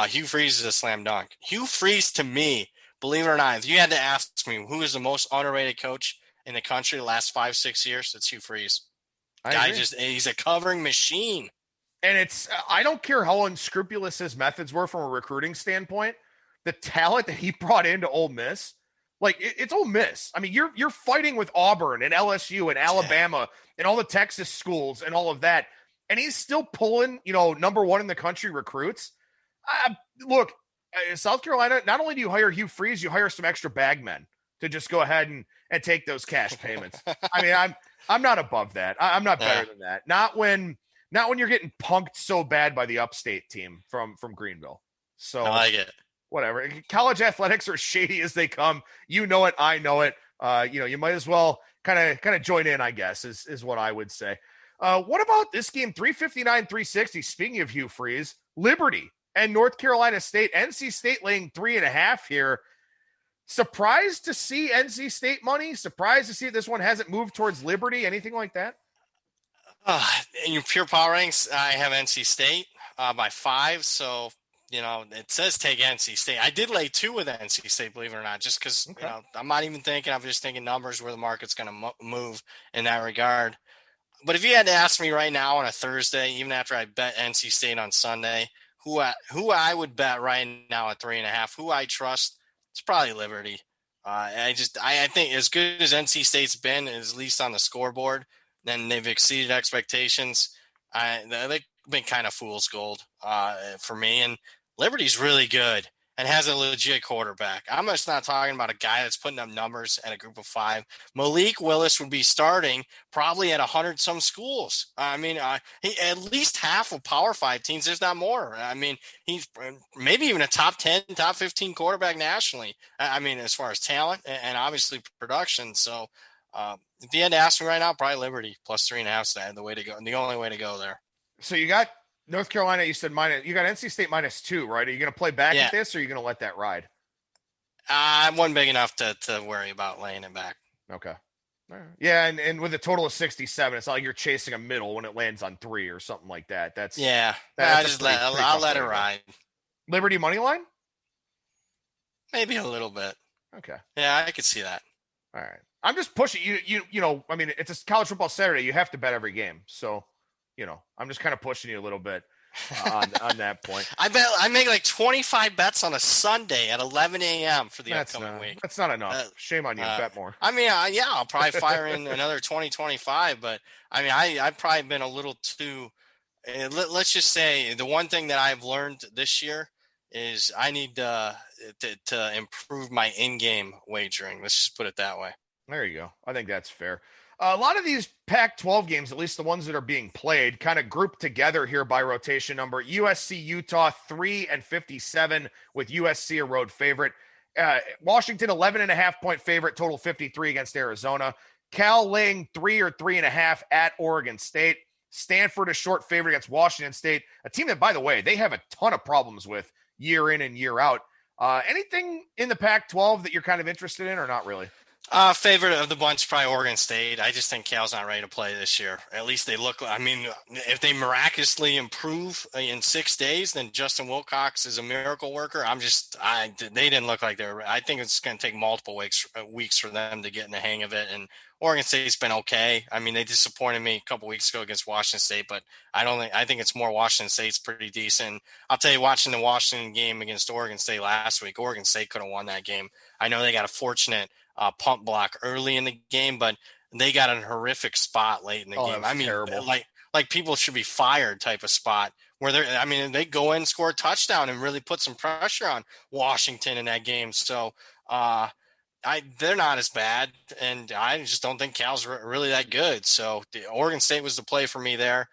S2: Hugh Freeze is a slam dunk. Hugh Freeze, to me, believe it or not, if you had to ask me who is the most underrated coach in the country the last 5-6 years, it's Hugh Freeze. He's a covering machine.
S1: And I don't care how unscrupulous his methods were from a recruiting standpoint. The talent that he brought into Ole Miss, it's Ole Miss. I mean, you're fighting with Auburn and LSU and Alabama and all the Texas schools and all of that. And he's still pulling, number 1 in the country recruits. Look, South Carolina, not only do you hire Hugh Freeze, you hire some extra bag men to just go ahead and take those cash payments. I mean, I'm not above that. I'm not better than that. Not when you're getting punked so bad by the upstate team from Greenville. So
S2: I like it.
S1: Whatever. College athletics are shady as they come. You know it. I know it. You might as well kind of join in, I guess, is what I would say. What about this game? 359-360. Speaking of Hugh Freeze, Liberty and North Carolina State. NC State laying 3.5 here. Surprised to see NC State money? Surprised to see this one hasn't moved towards Liberty? Anything like that?
S2: In your pure power rankings, I have NC State by 5. So, it says take NC State. I did lay 2 with NC State, believe it or not, just because, I'm not even thinking. I'm just thinking numbers where the market's going to move in that regard. But if you had to ask me right now on a Thursday, even after I bet NC State on Sunday, who I would bet right now at 3.5, who I trust, it's probably Liberty. I think as good as NC State's been, at least on the scoreboard, then they've exceeded expectations. They've been kind of fool's gold for me. And Liberty's really good and has a legit quarterback. I'm just not talking about a guy that's putting up numbers at a group of 5. Malik Willis would be starting probably at 100-some schools. I mean, he at least half of Power 5 teams, if not more. I mean, he's maybe even a top 10, top 15 quarterback nationally. I mean, as far as talent and obviously production. So, If you had to ask me right now, probably Liberty plus 3.5 is the way to go. The only way to go there.
S1: So you got North Carolina. You said minus. You got NC State -2, right? Are you going to play back at this, or are you going to let that ride?
S2: I wasn't big enough to worry about laying it back.
S1: Okay. Yeah, and with a total of 67, it's not like you're chasing a middle when it lands on 3 or something like that. That's
S2: I'll let it ride.
S1: Liberty money line?
S2: Maybe a little bit.
S1: Okay.
S2: Yeah, I could see that.
S1: All right. I'm just pushing you know, I mean, it's a college football Saturday. You have to bet every game. So, I'm just kind of pushing you a little bit on that point.
S2: I make like 25 bets on a Sunday at 11 a.m. for the upcoming week.
S1: That's not enough. Shame on you. Bet more.
S2: I mean, I'll probably fire in another 20-25, but I mean, I've probably been a little too. Let's just say the one thing that I've learned this year is I need to improve my in-game wagering. Let's just put it that way.
S1: There you go. I think that's fair. A lot of these Pac-12 games, at least the ones that are being played, kind of grouped together here by rotation number. USC, Utah, 3-57 with USC a road favorite. Washington, 11.5-point favorite, total 53 against Arizona. Cal laying 3 or 3.5 at Oregon State. Stanford a short favorite against Washington State, a team that, by the way, they have a ton of problems with year in and year out. Anything in the Pac-12 that you're kind of interested in or not really?
S2: Favorite of the bunch, probably Oregon State. I just think Cal's not ready to play this year. At least they look. I mean, if they miraculously improve in 6 days, then Justin Wilcox is a miracle worker. They didn't look like they're. I think it's going to take multiple weeks for them to get in the hang of it. And Oregon State's been okay. I mean, they disappointed me a couple weeks ago against Washington State, but I think it's more Washington State's pretty decent. I'll tell you, watching the Washington game against Oregon State last week, Oregon State could have won that game. I know they got a fortunate pump block early in the game, but they got a horrific spot late in the game. I mean, terrible. like people should be fired type of spot where they go in, score a touchdown and really put some pressure on Washington in that game. So they're not as bad, and I just don't think Cal's really that good. So Oregon State was the play for me there.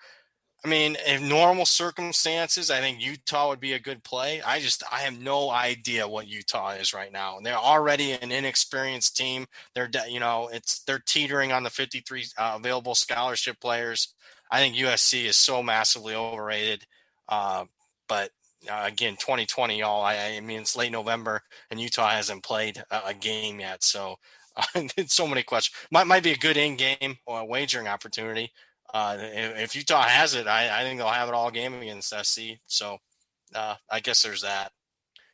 S2: I mean, in normal circumstances, I think Utah would be a good play. I have no idea what Utah is right now. And they're already an inexperienced team. They're teetering on the 53 available scholarship players. I think USC is so massively overrated. But again, 2020, y'all. I mean, it's late November and Utah hasn't played a game yet. So so many questions. Might be a good in-game wagering opportunity. If Utah has it, I think they'll have it all game against SC. So I guess there's that.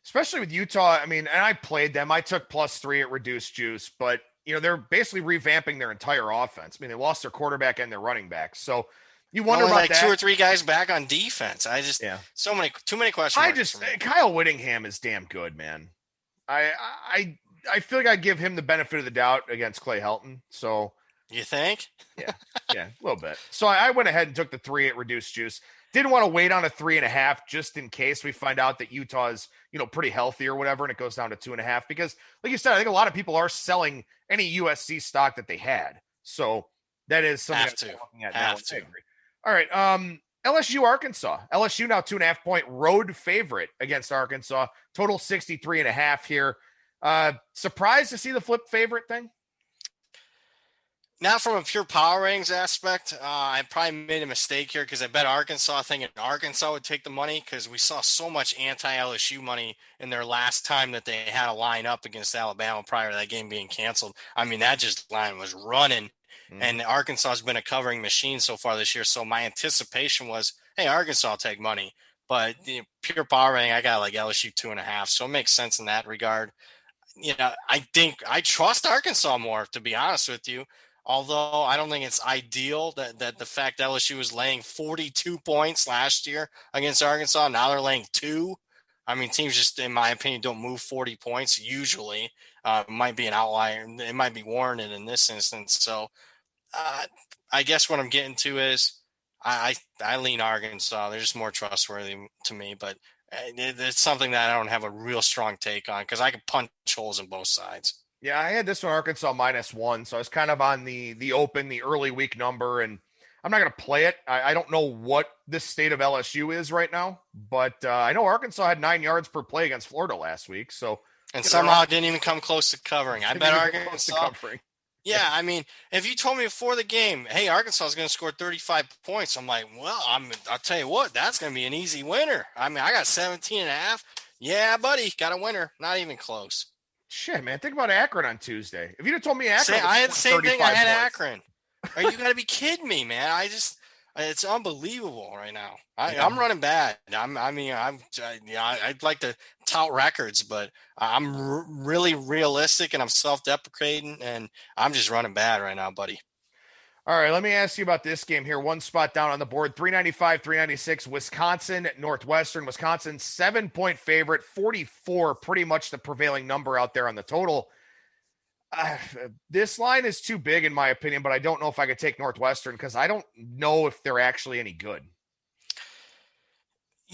S1: Especially with Utah, I mean, and I played them. I took +3 at reduced juice, but they're basically revamping their entire offense. I mean, they lost their quarterback and their running back. So you wonder about that.
S2: 2 or 3 guys back on defense. Too many questions.
S1: Kyle Whittingham is damn good, man. I feel like I'd give him the benefit of the doubt against Clay Helton. So.
S2: You think?
S1: Yeah, a little bit. So I went ahead and took the 3 at reduced juice. Didn't want to wait on a 3.5 just in case we find out that Utah is, pretty healthy or whatever, and it goes down to 2.5. Because, like you said, I think a lot of people are selling any USC stock that they had. So that is something I'm looking at now. I agree. All right, LSU Arkansas. LSU now 2.5-point road favorite against Arkansas. Total 63.5 here. Surprised to see the flip favorite thing?
S2: Not from a pure power ratings aspect. I probably made a mistake here because I bet Arkansas, thinking Arkansas would take the money because we saw so much anti-LSU money in their last time that they had a line up against Alabama prior to that game being canceled. I mean, that line was running, and Arkansas has been a covering machine so far this year. So my anticipation was, hey, Arkansas will take money. But pure power rating, I got like LSU 2.5, so it makes sense in that regard. I think I trust Arkansas more, to be honest with you. Although I don't think it's ideal that the fact LSU was laying 42 points last year against Arkansas, now they're laying 2. I mean, teams just, in my opinion, don't move 40 points usually. It might be an outlier. It might be warranted in this instance. So I guess what I'm getting to is I lean Arkansas. They're just more trustworthy to me, but it's something that I don't have a real strong take on because I can punch holes in both sides.
S1: Yeah, I had this one Arkansas -1, so I was kind of on the open, the early week number, and I'm not going to play it. I don't know what the state of LSU is right now, but I know Arkansas had 9 yards per play against Florida last week, so
S2: somehow didn't even come close to covering. I bet Arkansas. Yeah, I mean, if you told me before the game, hey, Arkansas is going to score 35 points, I'm like, well, I'll tell you what, that's going to be an easy winner. I mean, I got 17.5. Yeah, buddy, got a winner. Not even close.
S1: Shit, man. Think about Akron on Tuesday. If you'd have told me Akron,
S2: I had the same thing. I had
S1: points.
S2: Akron. Are you got to be kidding me, man? It's unbelievable right now. I'm running bad. I'd like to tout records, but I'm really realistic and I'm self-deprecating, and I'm just running bad right now, buddy.
S1: All right, let me ask you about this game here. One spot down on the board, 395, 396, Wisconsin, Northwestern. Wisconsin, 7-point favorite, 44, pretty much the prevailing number out there on the total. This line is too big in my opinion, but I don't know if I could take Northwestern because I don't know if they're actually any good.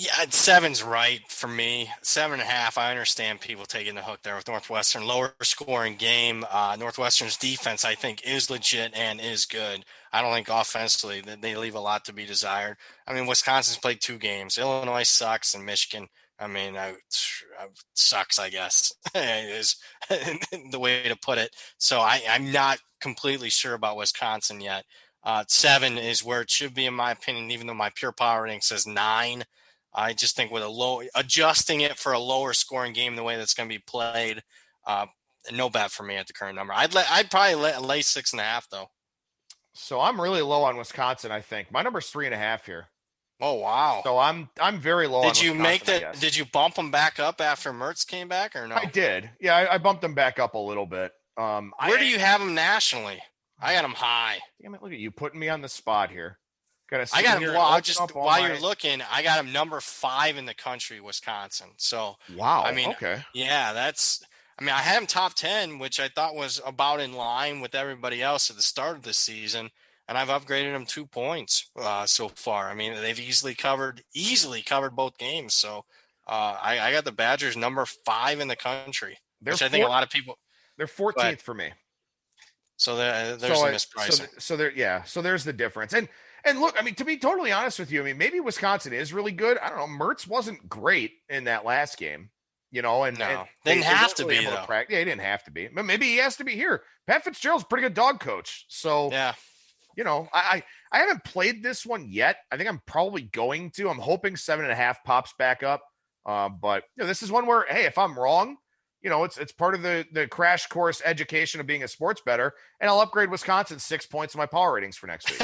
S2: Yeah, 7's right for me. 7.5. I understand people taking the hook there with Northwestern. Lower scoring game. Northwestern's defense, I think, is legit and is good. I don't think offensively they leave a lot to be desired. I mean, Wisconsin's played 2 games. Illinois sucks, and Michigan, I mean, sucks, I guess, is the way to put it. So I'm not completely sure about Wisconsin yet. 7 is where it should be, in my opinion, even though my pure power rating says 9. I just think with adjusting it for a lower scoring game, the way that's going to be played, no bet for me at the current number. I'd probably lay 6.5 though.
S1: So I'm really low on Wisconsin. I think my number's 3.5 here.
S2: Oh wow!
S1: So I'm very low.
S2: Did you Did you bump them back up after Mertz came back or no?
S1: I did. Yeah, I bumped them back up a little bit.
S2: Where do you have them nationally? I got them high.
S1: Damn it! Look at you putting me on the spot here.
S2: I got them. Well, while you're looking, I got them number 5 in the country, Wisconsin. So
S1: wow.
S2: I mean,
S1: okay.
S2: Yeah, I had them top 10, which I thought was about in line with everybody else at the start of the season. And I've upgraded them 2 points so far. I mean, they've easily covered both games. So I got the Badgers number 5 in the country, which I think a lot of people.
S1: They're 14th for me.
S2: So there's a mispricing.
S1: So there's the difference. And look, I mean, to be totally honest with you, I mean, maybe Wisconsin is really good. I don't know. Mertz wasn't great in that last game, and
S2: didn't have to be though.
S1: Yeah, he didn't have to be. But maybe he has to be here. Pat Fitzgerald's a pretty good dog coach. So
S2: yeah.
S1: I haven't played this one yet. I think I'm probably going to. I'm hoping 7.5 pops back up. But this is one where, hey, if I'm wrong, it's part of the crash course education of being a sports bettor, and I'll upgrade Wisconsin 6 points in my power ratings for next week.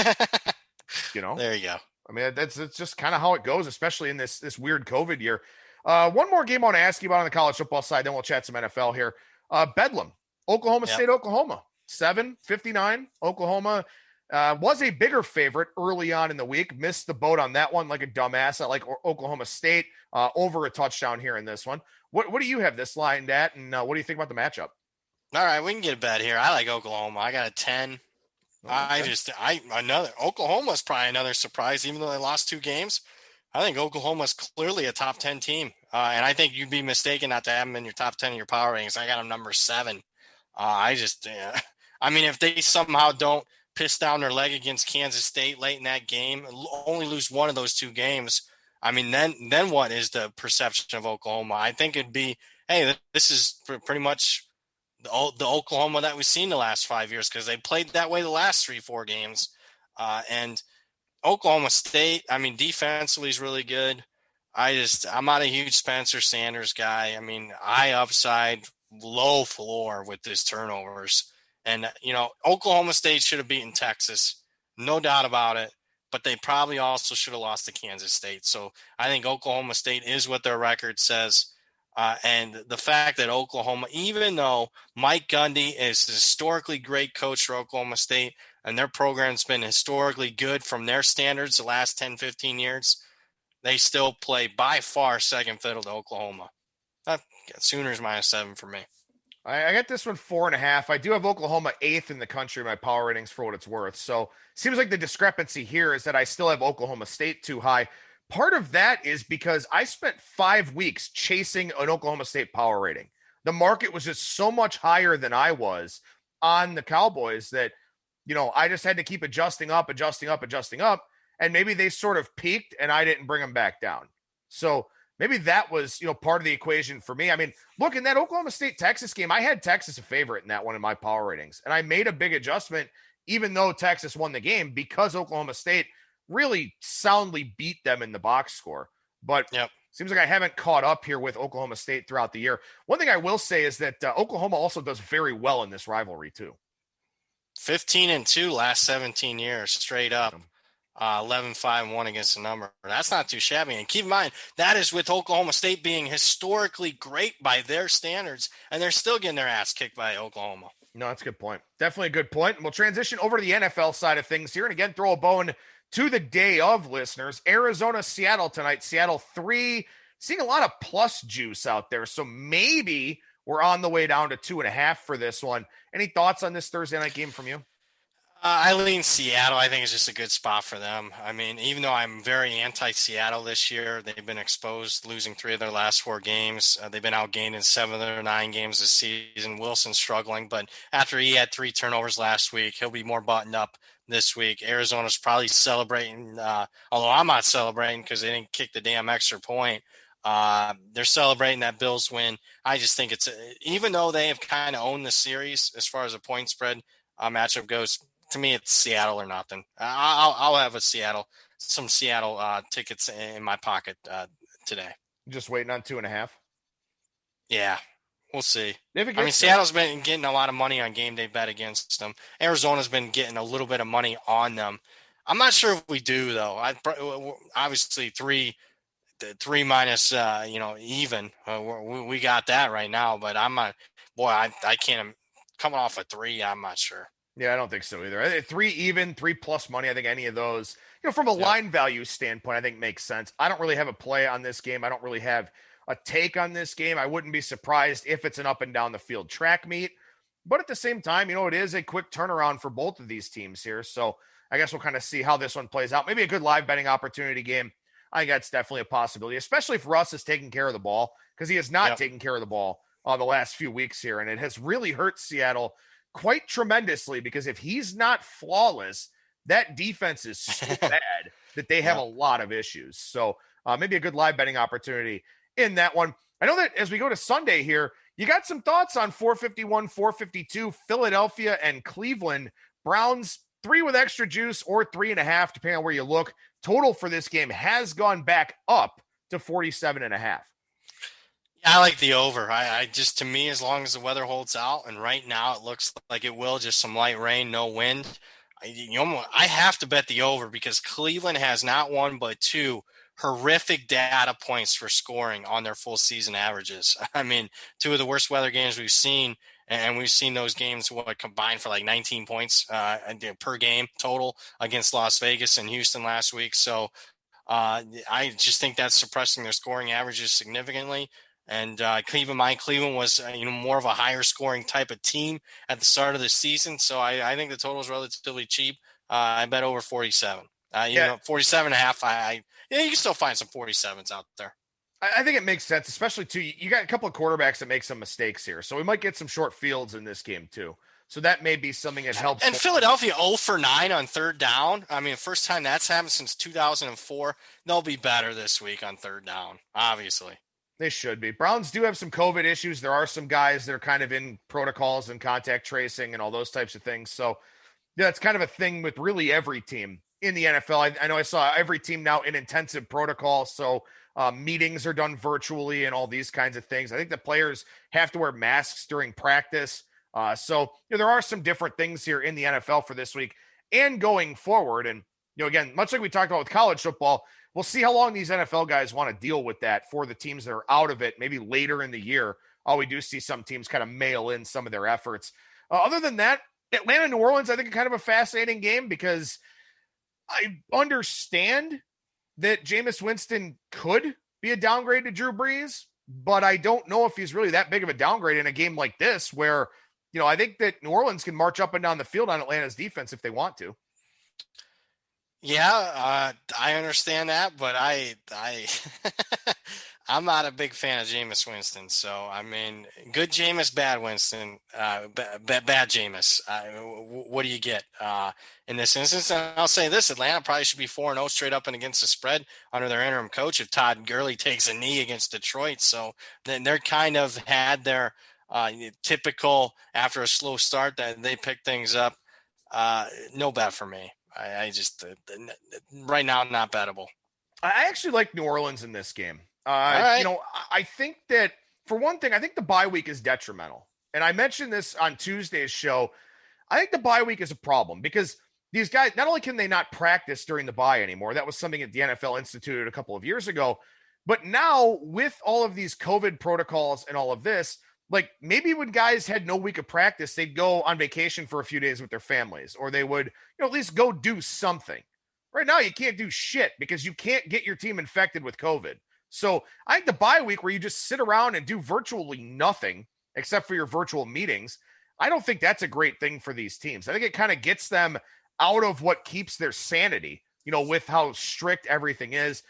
S2: There you go.
S1: I mean, it's just kind of how it goes, especially in this weird COVID year. One more game I want to ask you about on the college football side, then we'll chat some NFL here. Bedlam, Oklahoma State, Oklahoma, 7-59. Oklahoma was a bigger favorite early on in the week. Missed the boat on that one like a dumbass. I like Oklahoma State over a touchdown here in this one. What do you have this lined at, and what do you think about the matchup?
S2: All right, we can get a bet here. I like Oklahoma. I got a 10. Okay. Oklahoma's probably another surprise, even though they lost 2 games. I think Oklahoma's clearly a top 10 team. And I think you'd be mistaken not to have them in your top 10 of your power ratings. I got them number 7. If they somehow don't piss down their leg against Kansas State late in that game, only lose one of those 2 games, I mean, then what is the perception of Oklahoma? I think it'd be, hey, this is pretty much the Oklahoma that we've seen the last 5 years, because they played that way the last 3-4 games. And Oklahoma State, I mean, defensively is really good. I'm not a huge Spencer Sanders guy. I mean, high upside, low floor with his turnovers. And, Oklahoma State should have beaten Texas, no doubt about it. But they probably also should have lost to Kansas State. So I think Oklahoma State is what their record says. And the fact that Oklahoma, even though Mike Gundy is a historically great coach for Oklahoma State, and their program's been historically good from their standards the last 10, 15 years, they still play by far second fiddle to Oklahoma. Sooners -7 for me.
S1: I got this one 4.5. I do have Oklahoma 8th in the country in my power ratings for what it's worth. So seems like the discrepancy here is that I still have Oklahoma State too high. Part of that is because I spent 5 weeks chasing an Oklahoma State power rating. The market was just so much higher than I was on the Cowboys that, I just had to keep adjusting up. And maybe they sort of peaked and I didn't bring them back down. So maybe that was, part of the equation for me. I mean, look, in that Oklahoma State-Texas game, I had Texas a favorite in that one in my power ratings. And I made a big adjustment, even though Texas won the game, because Oklahoma State really soundly beat them in the box score. But seems like I haven't caught up here with Oklahoma State throughout the year. One thing I will say is that Oklahoma also does very well in this rivalry, too.
S2: 15-2 last 17 years straight up. 11-5-1 against the number. That's not too shabby. And keep in mind, that is with Oklahoma State being historically great by their standards, and they're still getting their ass kicked by Oklahoma.
S1: No, that's a good point. Definitely a good point. And we'll transition over to the NFL side of things here. And again, throw a bone to the day of, listeners. Arizona, Seattle tonight. Seattle 3, seeing a lot of plus juice out there. So maybe we're on the way down to 2.5 for this one. Any thoughts on this Thursday night game from you?
S2: I lean Seattle. I think it's just a good spot for them. I mean, even though I'm very anti-Seattle this year, they've been exposed, losing 3 of their last 4 games. They've been outgained in 7 of their 9 games this season. Wilson's struggling, but after he had 3 turnovers last week, he'll be more buttoned up this week. Arizona's probably celebrating, although I'm not celebrating because they didn't kick the damn extra point. They're celebrating that Bills win. I just think even though they have kind of owned the series as far as a point spread matchup goes, to me, it's Seattle or nothing. I'll have some Seattle tickets in my pocket today.
S1: Just waiting on 2.5.
S2: Yeah, we'll see. I mean, Seattle's been getting a lot of money on game day bet against them. Arizona's been getting a little bit of money on them. I'm not sure if we do though. Obviously 3 minus, even. We got that right now, but I'm not. Boy, I can't. Coming off a 3, I'm not sure.
S1: Yeah, I don't think so either. 3 even, 3 plus money. I think any of those, from a line value standpoint, I think makes sense. I don't really have a play on this game. I don't really have a take on this game. I wouldn't be surprised if it's an up and down the field track meet. But at the same time, it is a quick turnaround for both of these teams here. So I guess we'll kind of see how this one plays out. Maybe a good live betting opportunity game. I think that's definitely a possibility, especially if Russ is taking care of the ball, because he has not taken care of the ball the last few weeks here. And it has really hurt Seattle quite tremendously, because if he's not flawless, that defense is so bad that they have a lot of issues. So maybe a good live betting opportunity in that one. I know that as we go to Sunday here, you got some thoughts on 451, 452, Philadelphia and Cleveland. Browns 3 with extra juice or 3.5, depending on where you look. Total for this game has gone back up to 47.5.
S2: I like the over. I just, to me, as long as the weather holds out, and right now it looks like it will, just some light rain, no wind, I have to bet the over, because Cleveland has not 1 but 2 horrific data points for scoring on their full season averages. I mean, 2 of the worst weather games we've seen, and we've seen those games combined for like 19 points per game total against Las Vegas and Houston last week. So I just think that's suppressing their scoring averages significantly. And Cleveland was more of a higher scoring type of team at the start of the season. So I think the total is relatively cheap. I bet over 47. 47.5. You can still find some 47s out there.
S1: I think it makes sense, especially too. You got a couple of quarterbacks that make some mistakes here, so we might get some short fields in this game too. So that may be something that helps.
S2: And Philadelphia 0 for 9 on 3rd down. I mean, first time that's happened since 2004. They'll be better this week on 3rd down, obviously.
S1: They should be. Browns do have some COVID issues. There are some guys that are kind of in protocols and contact tracing and all those types of things. So yeah, it's kind of a thing with really every team in the NFL. I know I saw every team now in intensive protocol. So meetings are done virtually and all these kinds of things. I think the players have to wear masks during practice. So there are some different things here in the NFL for this week and going forward. And, again, much like we talked about with college football, we'll see how long these NFL guys want to deal with that for the teams that are out of it, maybe later in the year. We do see some teams kind of mail in some of their efforts. Other than that, Atlanta, New Orleans, I think kind of a fascinating game, because I understand that Jameis Winston could be a downgrade to Drew Brees, but I don't know if he's really that big of a downgrade in a game like this where, I think that New Orleans can march up and down the field on Atlanta's defense if they want to.
S2: Yeah, I understand that, but I I'm not a big fan of Jameis Winston. So, I mean, good Jameis, bad Winston, bad Jameis. What do you get in this instance? And I'll say this, Atlanta probably should be 4-0 straight up and against the spread under their interim coach if Todd Gurley takes a knee against Detroit. So then they're kind of had their typical, after a slow start, that they pick things up. No bet for me. I just right now not bettable.
S1: I actually like New Orleans in this game.
S2: Right.
S1: You know, I think that for one thing, I think the bye week is detrimental. And I mentioned this on Tuesday's show. I think the bye week is a problem because these guys, not only can they not practice during the bye anymore, that was something that the NFL instituted a couple of years ago, but now with all of these COVID protocols and all of this, like maybe when guys had no week of practice, they'd go on vacation for a few days with their families, or they would, at least go do something. Right now, you can't do shit because you can't get your team infected with COVID. So I think the bye week where you just sit around and do virtually nothing except for your virtual meetings, I don't think that's a great thing for these teams. I think it kind of gets them out of what keeps their sanity, with how strict everything is.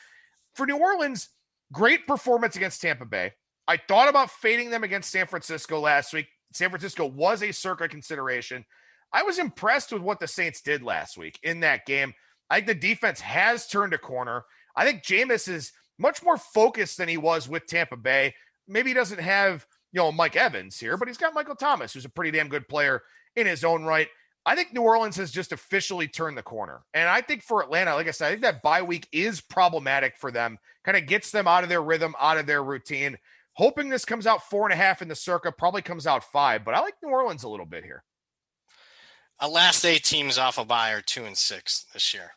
S1: For New Orleans, great performance against Tampa Bay. I thought about fading them against San Francisco last week. San Francisco was a circa consideration. I was impressed with what the Saints did last week in that game. I think the defense has turned a corner. I think Jameis is much more focused than he was with Tampa Bay. Maybe he doesn't have, Mike Evans here, but he's got Michael Thomas, who's a pretty damn good player in his own right. I think New Orleans has just officially turned the corner. And I think for Atlanta, like I said, I think that bye week is problematic for them, kind of gets them out of their rhythm, out of their routine. Hoping this comes out 4.5 in the circa, probably comes out 5, but I like New Orleans a little bit here.
S2: Last 8 teams off a bye are 2-6 this year.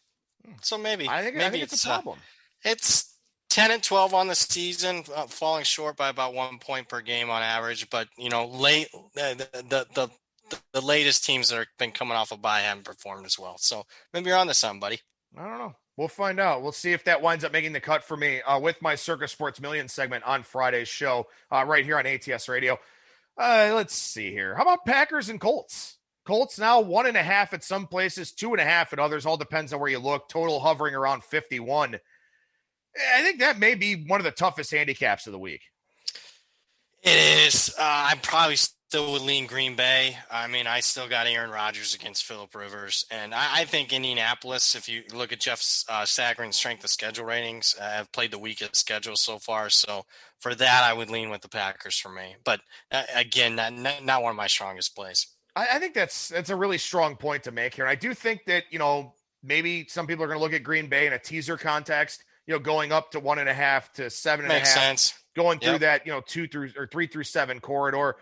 S2: So maybe
S1: I think it's a problem.
S2: It's 10-12 on the season, falling short by about 1 point per game on average. But late the latest teams that have been coming off a bye haven't performed as well. So maybe you're on to something, buddy.
S1: I don't know. We'll find out. We'll see if that winds up making the cut for me with my Circus Sports Millions segment on Friday's show right here on ATS Radio. Let's see here. How about Packers and Colts? Colts now 1.5 at some places, 2.5 at others. All depends on where you look. Total hovering around 51. I think that may be one of the toughest handicaps of the week.
S2: It is. I probably still would lean Green Bay. I mean, I still got Aaron Rodgers against Phillip Rivers. And I think Indianapolis, if you look at Jeff Sagarin's strength of schedule ratings, have played the weakest schedule so far. So for that, I would lean with the Packers for me. But again, not one of my strongest plays.
S1: I think that's a really strong point to make here. And I do think that, maybe some people are going to look at Green Bay in a teaser context, going up to 1.5 to 7.5.
S2: Makes sense.
S1: Going through that, 3 through 7 corridor.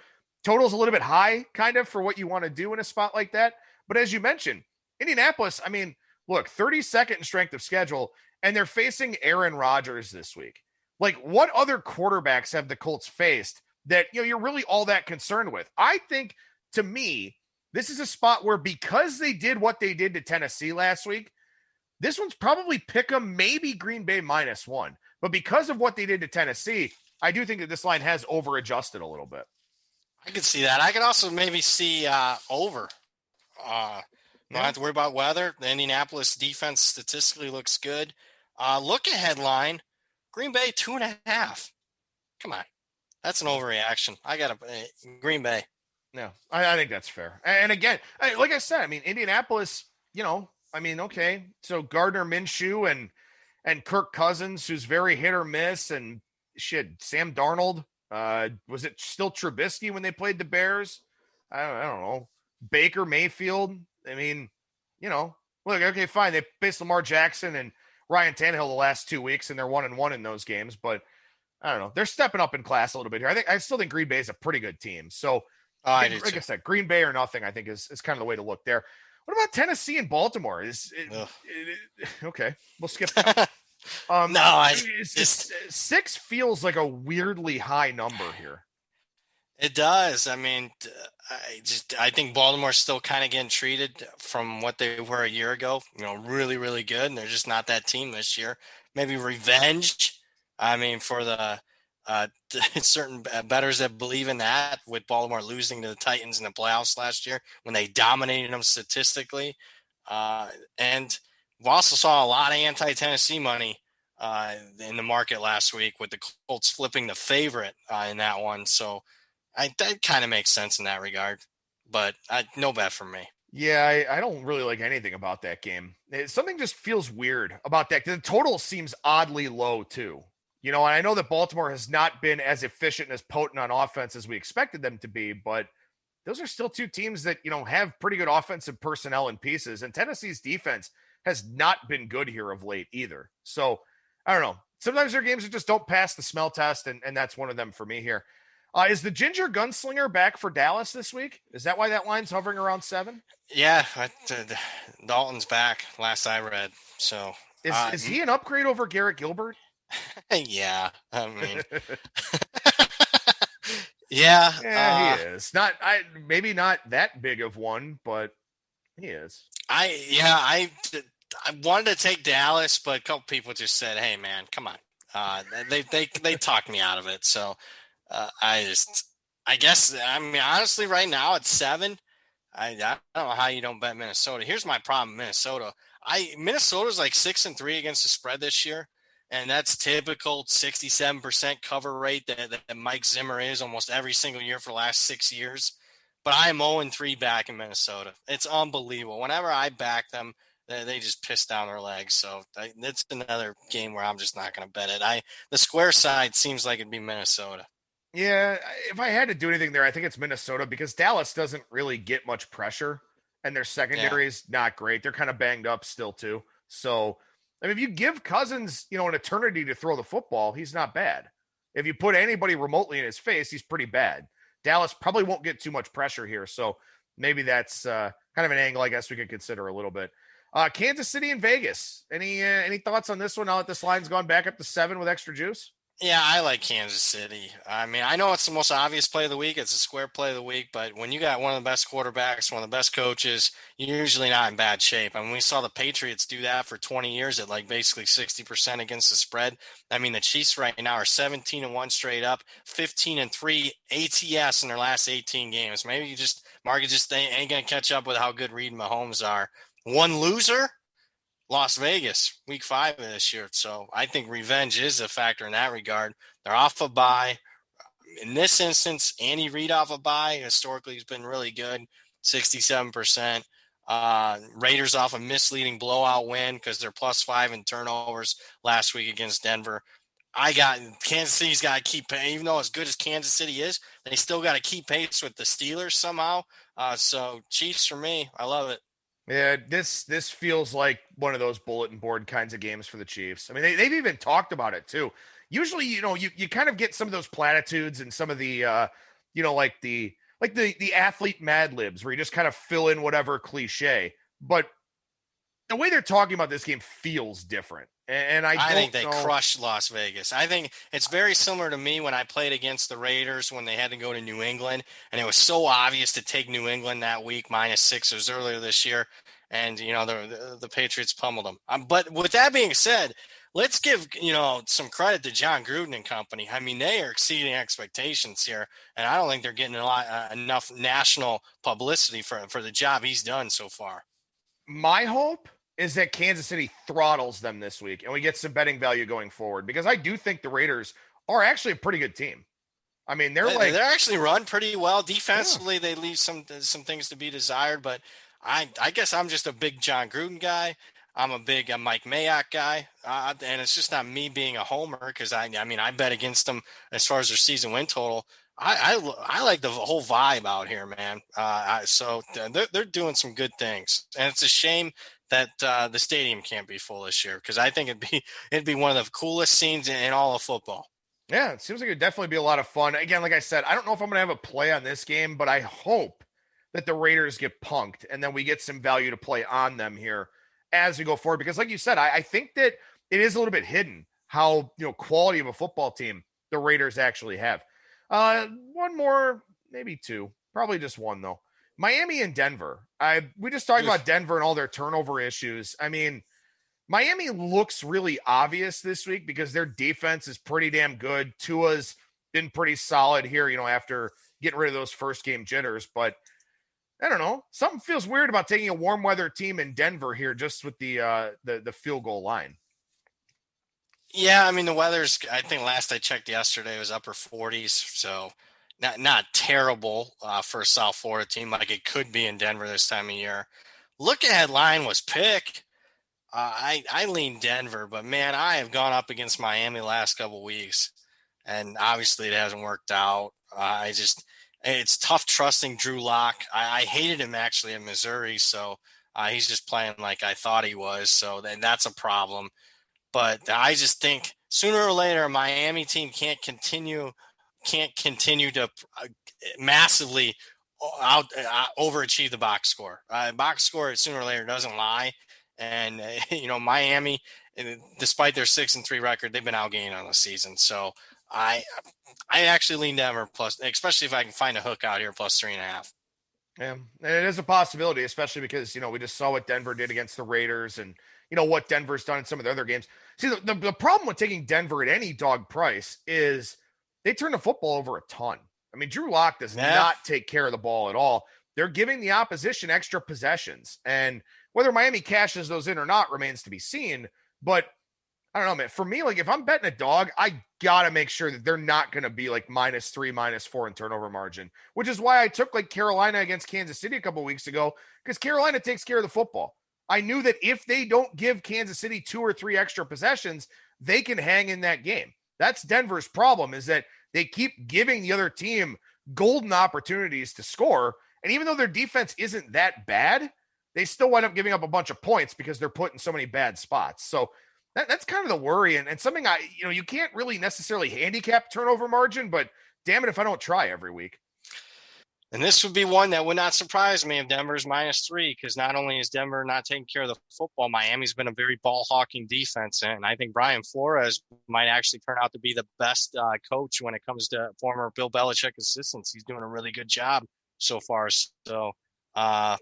S1: Total's a little bit high kind of for what you want to do in a spot like that. But as you mentioned, Indianapolis, I mean, look, 32nd in strength of schedule, and they're facing Aaron Rodgers this week. Like, what other quarterbacks have the Colts faced that, you're really all that concerned with? I think, to me, this is a spot where because they did what they did to Tennessee last week, this one's probably pick 'em, maybe Green Bay -1. But because of what they did to Tennessee, I do think that this line has over-adjusted a little bit.
S2: I could see that. I could also maybe see over. Don't have to worry about weather. The Indianapolis defense statistically looks good. Look ahead line, Green Bay 2.5. Come on. That's an overreaction. I got Green Bay.
S1: No, I think that's fair. And again, like I said, I mean, Indianapolis, okay. So Gardner Minshew and Kirk Cousins, who's very hit or miss, and shit, Sam Darnold. Was it still Trubisky when they played the Bears? I don't know. Baker Mayfield. I mean, look, okay, fine. They faced Lamar Jackson and Ryan Tannehill the last 2 weeks, and they're 1-1 in those games. But I don't know. They're stepping up in class a little bit here. I still think Green Bay is a pretty good team. So, I said, Green Bay or nothing, I think is kind of the way to look there. What about Tennessee and Baltimore? Okay, we'll skip that.
S2: No,
S1: 6 feels like a weirdly high number here.
S2: It does. I mean, I think Baltimore's still kind of getting treated from what they were a year ago. Really, really good, and they're just not that team this year. Maybe revenge. I mean, for the certain bettors that believe in that, with Baltimore losing to the Titans in the playoffs last year when they dominated them statistically, and we also saw a lot of anti-Tennessee money in the market last week with the Colts flipping the favorite in that one. So that kind of makes sense in that regard, but no bet for me.
S1: Yeah, I don't really like anything about that game. Something just feels weird about that. The total seems oddly low too. And I know that Baltimore has not been as efficient and as potent on offense as we expected them to be, but those are still two teams that, have pretty good offensive personnel and pieces. And Tennessee's defense has not been good here of late either. So I don't know. Sometimes there are games that just don't pass the smell test, and that's one of them for me here. Is the Ginger Gunslinger back for Dallas this week? Is that why that line's hovering around 7?
S2: Yeah, Dalton's back last I read. So
S1: is he an upgrade over Garrett Gilbert?
S2: Yeah, I mean, yeah,
S1: he is. Maybe not that big of one, but he is.
S2: I wanted to take Dallas, but a couple people just said, "Hey, man, come on." They talked me out of it. So I guess, honestly, right now at 7, I don't know how you don't bet Minnesota. Here's my problem, Minnesota. Minnesota's like 6-3 against the spread this year. And that's typical 67% cover rate that Mike Zimmer is almost every single year for the last 6 years. But I am 0-3 back in Minnesota. It's unbelievable. Whenever I back them, they just piss down their legs. So it's another game where I'm just not going to bet it. The square side seems like it'd be Minnesota.
S1: Yeah, if I had to do anything there, I think it's Minnesota because Dallas doesn't really get much pressure, and their secondary is not great. They're kind of banged up still too. So if you give Cousins, an eternity to throw the football, he's not bad. If you put anybody remotely in his face, he's pretty bad. Dallas probably won't get too much pressure here. So maybe that's kind of an angle I guess we could consider a little bit. Kansas City and Vegas. Any thoughts on this one now that this line's gone back up to 7 with extra juice?
S2: Yeah, I like Kansas City. I mean, I know it's the most obvious play of the week. It's a square play of the week, but when you got one of the best quarterbacks, one of the best coaches, you're usually not in bad shape. I mean, we saw the Patriots do that for 20 years at like basically 60% against the spread. I mean, the Chiefs right now are 17-1 straight up, 15-3 ATS in their last 18 games. Maybe market just ain't going to catch up with how good Reed and Mahomes are. One loser, Las Vegas, week 5 of this year. So I think revenge is a factor in that regard. They're off a bye. In this instance, Andy Reid off a bye. Historically, he's been really good, 67%. Raiders off a misleading blowout win because they're +5 in turnovers last week against Denver. I got Kansas City's got to keep, even though as good as Kansas City is, they still got to keep pace with the Steelers somehow. So Chiefs for me, I love it.
S1: Yeah, this feels like one of those bulletin board kinds of games for the Chiefs. I mean, they've even talked about it too. Usually, you kind of get some of those platitudes and some of the, like the athlete Mad Libs where you just kind of fill in whatever cliche. But the way they're talking about this game feels different. And I
S2: think they crushed Las Vegas. I think it's very similar to me when I played against the Raiders when they had to go to New England, and it was so obvious to take New England that week, -6. It was earlier this year, and the Patriots pummeled them. But with that being said, let's give some credit to John Gruden and company. I mean, they are exceeding expectations here, and I don't think they're getting enough national publicity for the job he's done so far.
S1: My hope is that Kansas City throttles them this week and we get some betting value going forward because I do think the Raiders are actually a pretty good team. I mean, they're
S2: actually run pretty well defensively. Yeah. They leave some things to be desired, but I guess I'm just a big John Gruden guy. I'm a big Mike Mayock guy, and it's just not me being a homer because I bet against them as far as their season win total. I like the whole vibe out here, man. So they're doing some good things, and it's a shame that the stadium can't be full this year because I think it'd be one of the coolest scenes in all of football.
S1: Yeah, it seems like it'd definitely be a lot of fun. Again, like I said, I don't know if I'm going to have a play on this game, but I hope that the Raiders get punked and then we get some value to play on them here as we go forward. Because like you said, I think that it is a little bit hidden how quality of a football team the Raiders actually have. One more, maybe two, probably just one though. Miami and Denver. We just talked about Denver and all their turnover issues. I mean, Miami looks really obvious this week because their defense is pretty damn good. Tua's been pretty solid here, after getting rid of those first game jitters. But I don't know. Something feels weird about taking a warm weather team in Denver here just with the field goal line.
S2: Yeah, I mean, the weather's, I think last I checked yesterday, it was upper 40s. So not terrible for a South Florida team like it could be in Denver this time of year. Look ahead line was pick. I lean Denver, but man, I have gone up against Miami the last couple weeks, and obviously it hasn't worked out. It's tough trusting Drew Lock. I hated him actually in Missouri, so he's just playing like I thought he was. So then that's a problem. But I just think sooner or later, a Miami team can't continue to massively overachieve the box score. Box score sooner or later doesn't lie, and Miami, despite their 6-3 record, they've been outgained on the season. So I actually lean Denver plus, especially if I can find a hook out here plus 3.5.
S1: Yeah, it is a possibility, especially because we just saw what Denver did against the Raiders, and what Denver's done in some of the other games. See, the problem with taking Denver at any dog price is they turn the football over a ton. I mean, Drew Lock does not take care of the ball at all. They're giving the opposition extra possessions, and whether Miami cashes those in or not remains to be seen. But I don't know, man. For me, like if I'm betting a dog, I gotta make sure that they're not going to be like -3, -4 in turnover margin, which is why I took like Carolina against Kansas City a couple of weeks ago, because Carolina takes care of the football. I knew that if they don't give Kansas City 2 or 3 extra possessions, they can hang in that game. That's Denver's problem, is that they keep giving the other team golden opportunities to score. And even though their defense isn't that bad, they still wind up giving up a bunch of points because they're put in so many bad spots. So that's kind of the worry. And something you can't really necessarily handicap turnover margin, but damn it if I don't try every week.
S2: And this would be one that would not surprise me if Denver's -3, because not only is Denver not taking care of the football, Miami's been a very ball-hawking defense, and I think Brian Flores might actually turn out to be the best coach when it comes to former Bill Belichick assistants. He's doing a really good job so far. So, that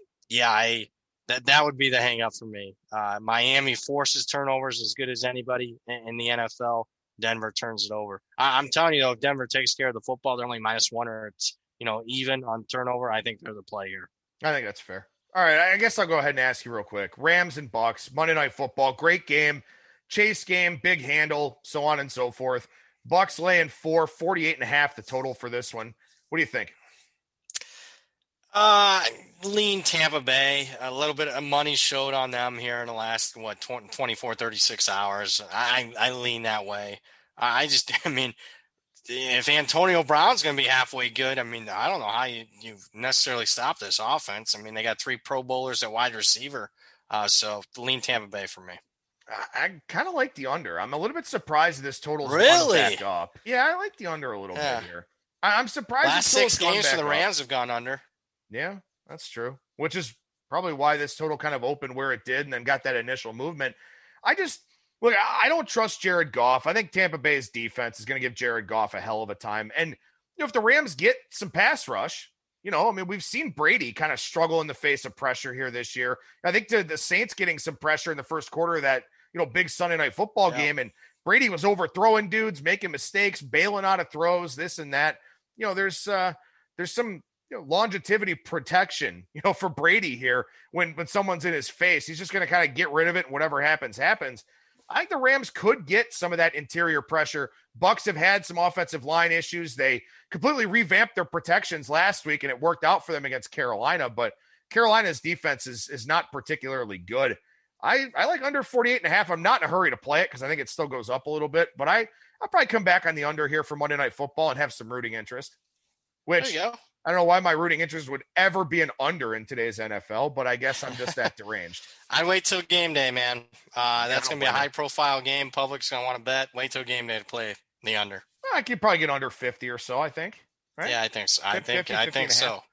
S2: would be the hang-up for me. Miami forces turnovers as good as anybody in the NFL. Denver turns it over. I'm telling you, though, if Denver takes care of the football, they're only -1 or it's even on turnover. I think they're the play here.
S1: I think that's fair. All right, I guess I'll go ahead and ask you real quick. Rams and Bucks, Monday Night Football, great game, chase game, big handle, so on and so forth. Bucks laying 48.5 the total for this one. What do you think?
S2: Lean Tampa Bay. A little bit of money showed on them here in the last 24, 36 hours. I lean that way. If Antonio Brown's going to be halfway good, I don't know how you necessarily stop this offense. They got 3 Pro Bowlers at wide receiver. So lean Tampa Bay for me.
S1: I kind of like the under. I'm a little bit surprised this total's
S2: really
S1: back up. Yeah, I like the under a little bit here. I'm surprised.
S2: Last 6 games for the Rams have gone under.
S1: Yeah, that's true. Which is probably why this total kind of opened where it did and then got that initial movement. I don't trust Jared Goff. I think Tampa Bay's defense is going to give Jared Goff a hell of a time. And if the Rams get some pass rush, we've seen Brady kind of struggle in the face of pressure here this year. I think the Saints getting some pressure in the first quarter of that, big Sunday Night Football game, and Brady was overthrowing dudes, making mistakes, bailing out of throws, this and that. There's some longevity protection, for Brady here when someone's in his face. He's just going to kind of get rid of it, and whatever happens. I think the Rams could get some of that interior pressure. Bucks have had some offensive line issues. They completely revamped their protections last week, and it worked out for them against Carolina. But Carolina's defense is not particularly good. I like under 48.5. I'm not in a hurry to play it because I think it still goes up a little bit. But I'll probably come back on the under here for Monday Night Football and have some rooting interest. Which, there you go. I don't know why my rooting interest would ever be an under in today's NFL, but I guess I'm just that deranged.
S2: I'd wait till game day, man. That's going to be a high-profile game. Public's going to want to bet. Wait till game day to play the under.
S1: I could probably get under 50 or so, I think. Right?
S2: Yeah, I think so. I think so.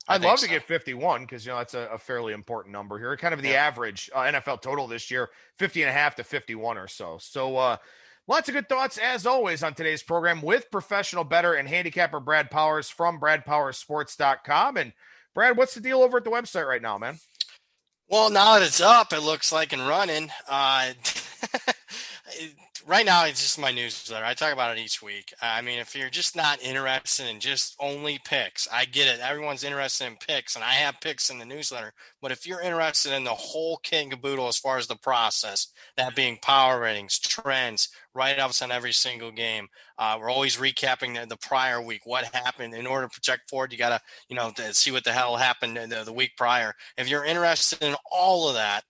S1: I'd love to get 51 because, that's a fairly important number here. Kind of the average NFL total this year, 50.5 to 51 or so. So, lots of good thoughts, as always, on today's program with professional bettor and handicapper Brad Powers from BradPowersSports.com. And, Brad, what's the deal over at the website right now, man?
S2: Well, now that it's up, it looks like and running. Right now, it's just my newsletter. I talk about it each week. I mean, if you're just not interested in just only picks, I get it. Everyone's interested in picks, and I have picks in the newsletter. But if you're interested in the whole kit and caboodle as far as the process, that being power ratings, trends, write-ups on every single game, we're always recapping the prior week, what happened. In order to project forward, you got to, see what the hell happened the week prior. If you're interested in all of that,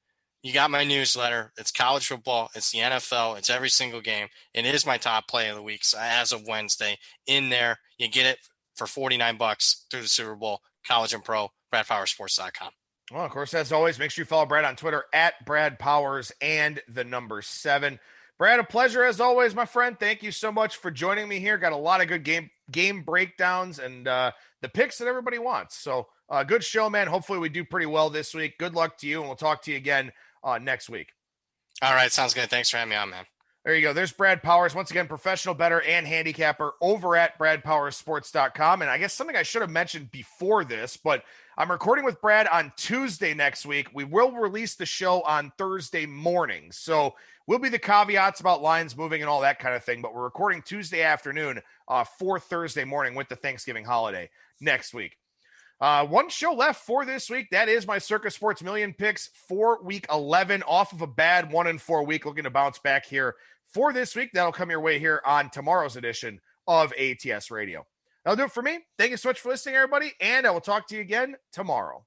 S2: you got my newsletter. It's college football. It's the NFL. It's every single game. It is my top play of the week as of Wednesday. In there, you get it for $49 through the Super Bowl. College and pro, BradPowersports.com.
S1: Well, of course, as always, make sure you follow Brad on Twitter at Brad Powers and the number 7. Brad, a pleasure as always, my friend. Thank you so much for joining me here. Got a lot of good game breakdowns and the picks that everybody wants. So good show, man. Hopefully we do pretty well this week. Good luck to you, and we'll talk to you again next week.
S2: All right. Sounds good. Thanks for having me on, man.
S1: There you go. There's Brad Powers. Once again, professional bettor and handicapper over at BradPowersports.com. And I guess something I should have mentioned before this, but I'm recording with Brad on Tuesday next week. We will release the show on Thursday morning. So will be the caveats about lines moving and all that kind of thing. But we're recording Tuesday afternoon for Thursday morning with the Thanksgiving holiday next week. One show left for this week. That is my Circus Sports Million picks for week 11 off of a bad 1-4 week. Looking to bounce back here for this week. That'll come your way here on tomorrow's edition of ATS Radio. That'll do it for me. Thank you so much for listening, everybody. And I will talk to you again tomorrow.